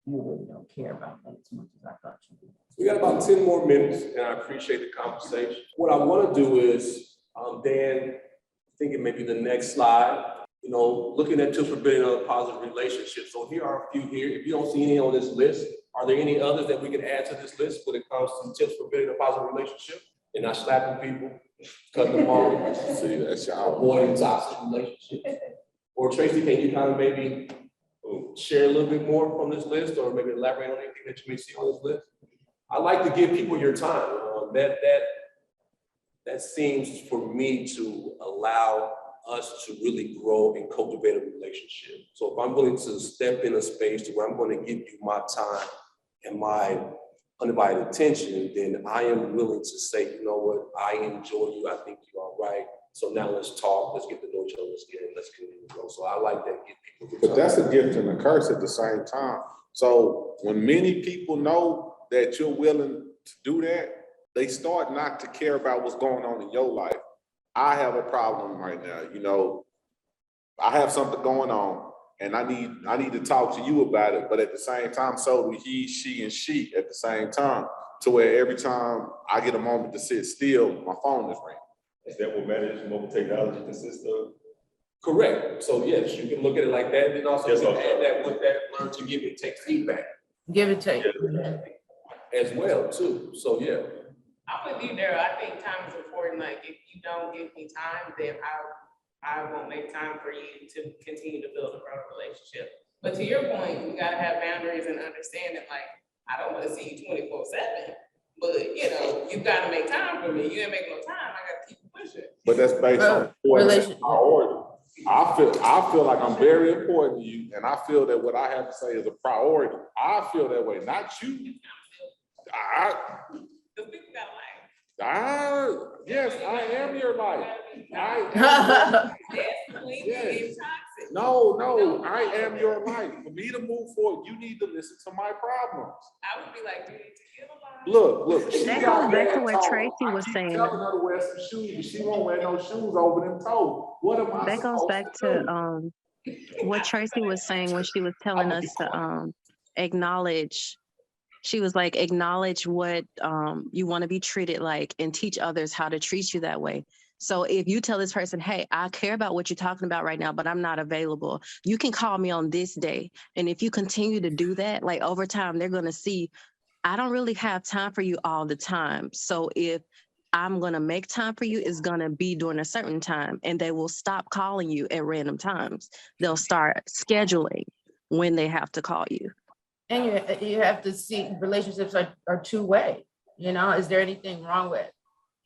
you really don't care about that as much as I thought you did. We got about 10 more minutes, and I appreciate the conversation. What I want to do is, Dan, thinking maybe the next slide, looking at tips for building a positive relationship. So here are a few here. If you don't see any on this list, are there any others that we can add to this list when it comes to tips for building a positive relationship and not slapping people, cutting them off? See, that's y'all. Avoiding toxic relationships. Or Tracy, can you kind of maybe share a little bit more from this list, or maybe elaborate on anything that you may see on this list? I like to give people your time. That seems for me to allow us to really grow and cultivate a relationship. So if I'm willing to step in a space to where I'm going to give you my time and my undivided attention, then I am willing to say, you know what, I enjoy you. I think you are right. So now let's talk. Let's get to know each other. Let's continue to grow. So I like that. Give people your But time. that's a gift and a curse at the same time. So when many people know that you're willing to do that, they start not to care about what's going on in your life. I have a problem right now. You know, I have something going on and I need to talk to you about it. But at the same time, so do he, she, and she at the same time, to where every time I get a moment to sit still, my phone is ringing. Is that what managed mobile technology consists of? Correct. So yes, you can look at it like that. And also Yes, you can also. add that with that, learn to give and take feedback Give and take. as well too. So yeah. I'm with you there. I think time is important. Like if you don't give me time, then I won't make time for you to continue to build a grow relationship. But to your point, we gotta have boundaries and understanding, like, I don't wanna see you 24/7, but you know, you gotta make time for me. You ain't make no time, I gotta keep pushing. But that's based on priority. I feel like I'm very important to you, and I feel that what I have to say is a priority. I feel that way, not you. Because people got life. Yes, I am your life. Yes. No, I am your life. For me to move forward, you need to listen to my problems. I would be like, you need to get along. Look. She That got goes back to bad what toe. Tracy I was keep saying. telling her to wear some shoes, but she won't wear no shoes over them toes. What am I That goes supposed back to to do? what Tracy was saying when she was telling us to acknowledge. She was like, acknowledge what you want to be treated like and teach others how to treat you that way. So if you tell this person, hey, I care about what you're talking about right now, but I'm not available, you can call me on this day. And if you continue to do that, like over time, they're going to see, I don't really have time for you all the time. So if I'm going to make time for you, it's going to be during a certain time, and they will stop calling you at random times. They'll start scheduling when they have to call you. And you have to see relationships are two-way. You know, is there anything wrong with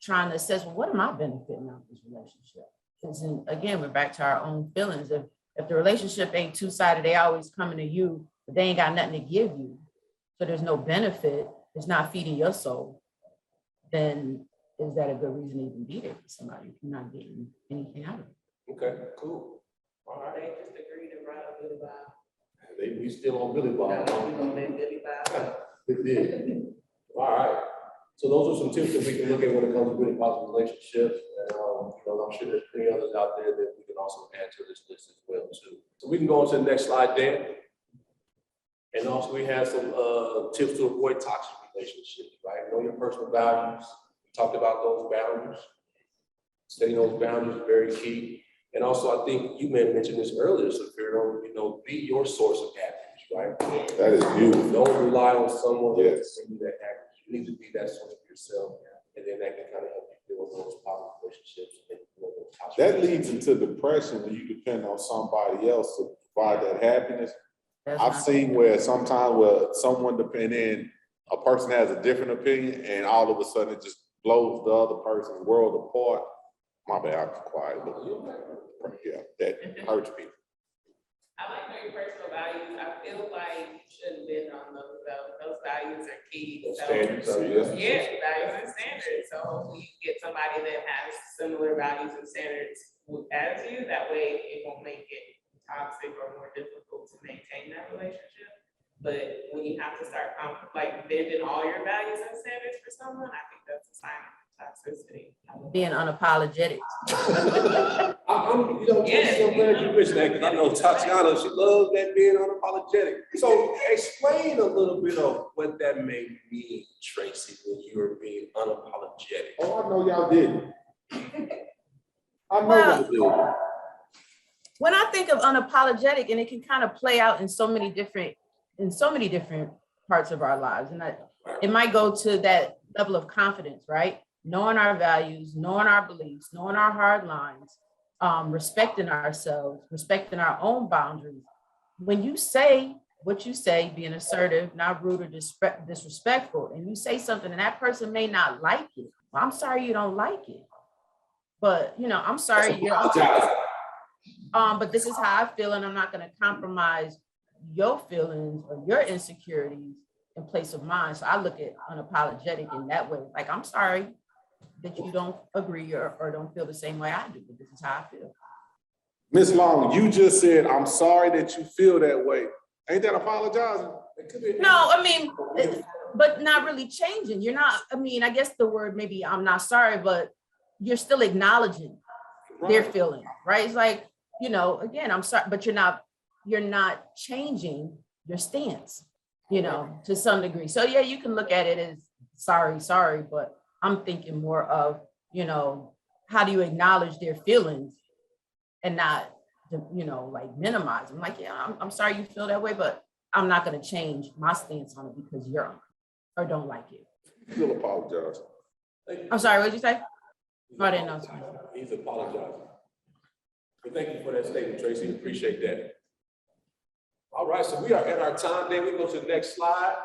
trying to assess, well, what am I benefiting out of this relationship? Because again, we're back to our own feelings. If the relationship ain't two-sided, they always coming to you, but they ain't got nothing to give you. So there's no benefit, it's not feeding your soul, then is that a good reason to even be there for somebody if you're not getting anything out of it? Okay, cool. All right. They just agreed to ride a Billy Bob. We still on Billy Bob. We gonna make Billy Bob. It did. All right. So those are some tips that we can look at when it comes to building positive relationships. And I'm sure there's many others out there that we can also add to this list as well too. So we can go on to the next slide, Dan. And also we have some tips to avoid toxic relationships, right? Know your personal values. We talked about those boundaries. Setting those boundaries is very key. And also, I think you may have mentioned this earlier, Safiro, be your source of happiness, right? That is beautiful. Don't rely on someone else Yes. to bring you that happiness. You need to be that source of yourself, and then that can kind of help you build those positive relationships. And those toxic That leads into depression when you depend on somebody else to provide that happiness. I've seen where sometimes where someone depend in, a person has a different opinion, and all of a sudden it just blows the other person's world apart. My bad, I'm quiet, but yeah, that hurts people. I like knowing your personal values. I feel like you shouldn't bend on those though. Those values are key. Those So, standards, yeah, values and standards. So hopefully you get somebody that has similar values and standards as you. That way it won't make it toxic or more difficult to maintain that relationship. But when you have to start like bending all your values and standards for someone, I think that's a sign of toxicity. Being unapologetic. I'm glad you mentioned that, because I know Tatiana, she loves that being unapologetic. So explain a little bit of what that may mean, Tracy, when you're being unapologetic. Oh, I know y'all didn't. I know y'all did. When I think of unapologetic, and it can kind of play out in so many different parts of our lives, and it might go to that level of confidence, right? Knowing our values, knowing our beliefs, knowing our hard lines, respecting ourselves, respecting our own boundaries. When you say what you say, being assertive, not rude or disrespectful, and you say something and that person may not like it, well, I'm sorry you don't like it. But, you know, I'm sorry you're, but this is how I feel, and I'm not going to compromise your feelings or your insecurities in place of mine. So I look at unapologetic in that way. Like, I'm sorry that you don't agree or don't feel the same way I do, but this is how I feel. Ms. Long, you just said, I'm sorry that you feel that way. Ain't that apologizing? No, I mean, but not really changing. You're not, I mean, I guess the word maybe I'm not sorry, but you're still acknowledging their feeling, right? It's like, you know, again, I'm sorry, but you're not changing your stance, you know, to some degree. So yeah, you can look at it as sorry, but I'm thinking more of, you know, how do you acknowledge their feelings and not, you know, like minimize them? Like, yeah, I'm sorry you feel that way, but I'm not going to change my stance on it because you're or don't like it. You'll apologize. I'm sorry, what did you say? I didn't know. He's apologizing. But thank you for that statement, Tracy. Appreciate that. All right, so we are at our time. Then we go to the next slide.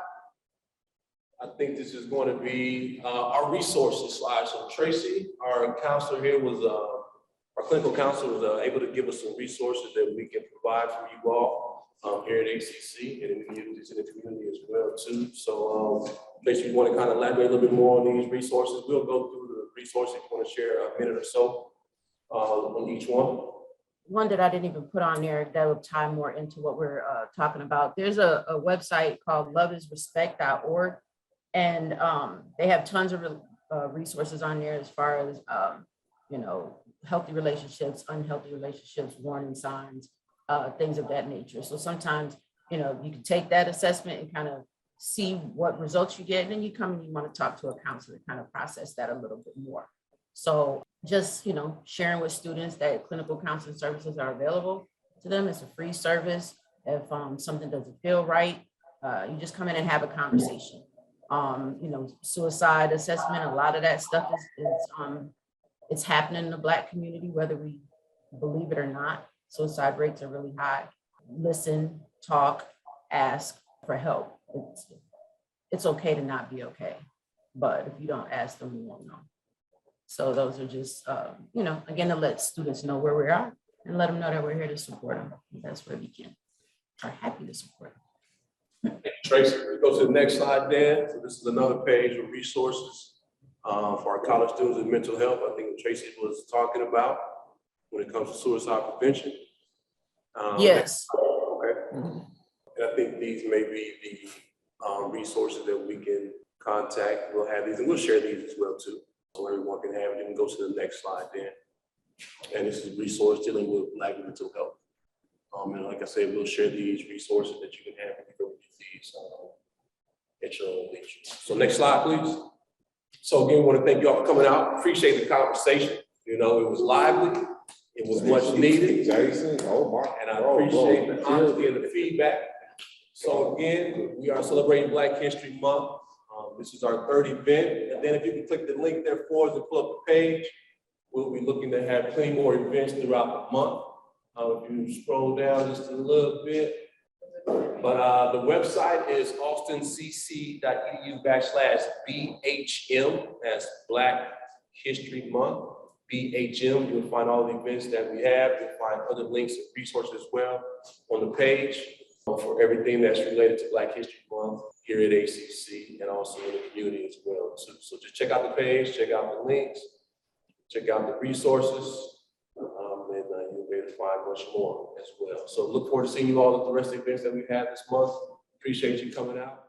I think this is going to be our resources slide. So Tracy, our counselor here was, our clinical counselor was able to give us some resources that we can provide for you all here at ACC, and we use this in the community as well too. So Tracy, you want to kind of elaborate a little bit more on these resources? We'll go through the resources. If you want to share a minute or so on each one. One that I didn't even put on there that will tie more into what we're talking about. There's a website called loveisrespect.org, and they have tons of resources on there as far as, you know, healthy relationships, unhealthy relationships, warning signs, things of that nature. So sometimes, you know, you can take that assessment and kind of see what results you get, and then you come and you want to talk to a counselor to kind of process that a little bit more. So just, you know, sharing with students that clinical counseling services are available to them. It's a free service. If something doesn't feel right, you just come in and have a conversation. You know, suicide assessment, a lot of that stuff is it's happening in the Black community, whether we believe it or not. Suicide rates are really high. Listen, talk, ask for help. It's okay to not be okay, but if you don't ask them, you won't know. So those are just, you know, again, to let students know where we are and let them know that we're here to support them. That's where we can. Are happy to support them. Thank you, Tracy. We go to the next slide, Dan. So this is another page of resources for our college students with mental health. I think Tracy was talking about when it comes to suicide prevention. Yes. Okay. And I think these may be the resources that we can contact. We'll have these and we'll share these as well too. So everyone can have it. And go to the next slide then. And this is a resource dealing with Black mental health. And like I said, we'll share these resources that you can have when you go with these at your own leisure. So next slide, please. So again, I want to thank you all for coming out. Appreciate the conversation. You know, it was lively. It was much needed. Jason, and I appreciate the honesty and the feedback. So again, we are celebrating Black History Month. This is our third event. And then if you can click the link there for us and pull up the page, we'll be looking to have plenty more events throughout the month. If you scroll down just a little bit. But the website is austinCC.edu/BHM. That's Black History Month. BHM, you'll find all the events that we have. You'll find other links and resources as well on the page for everything that's related to Black History Month here at ACC and also in the community as well too. So just check out the page, check out the links, check out the resources, and you'll be able to find much more as well. So look forward to seeing you all at the rest of the events that we have this month. Appreciate you coming out.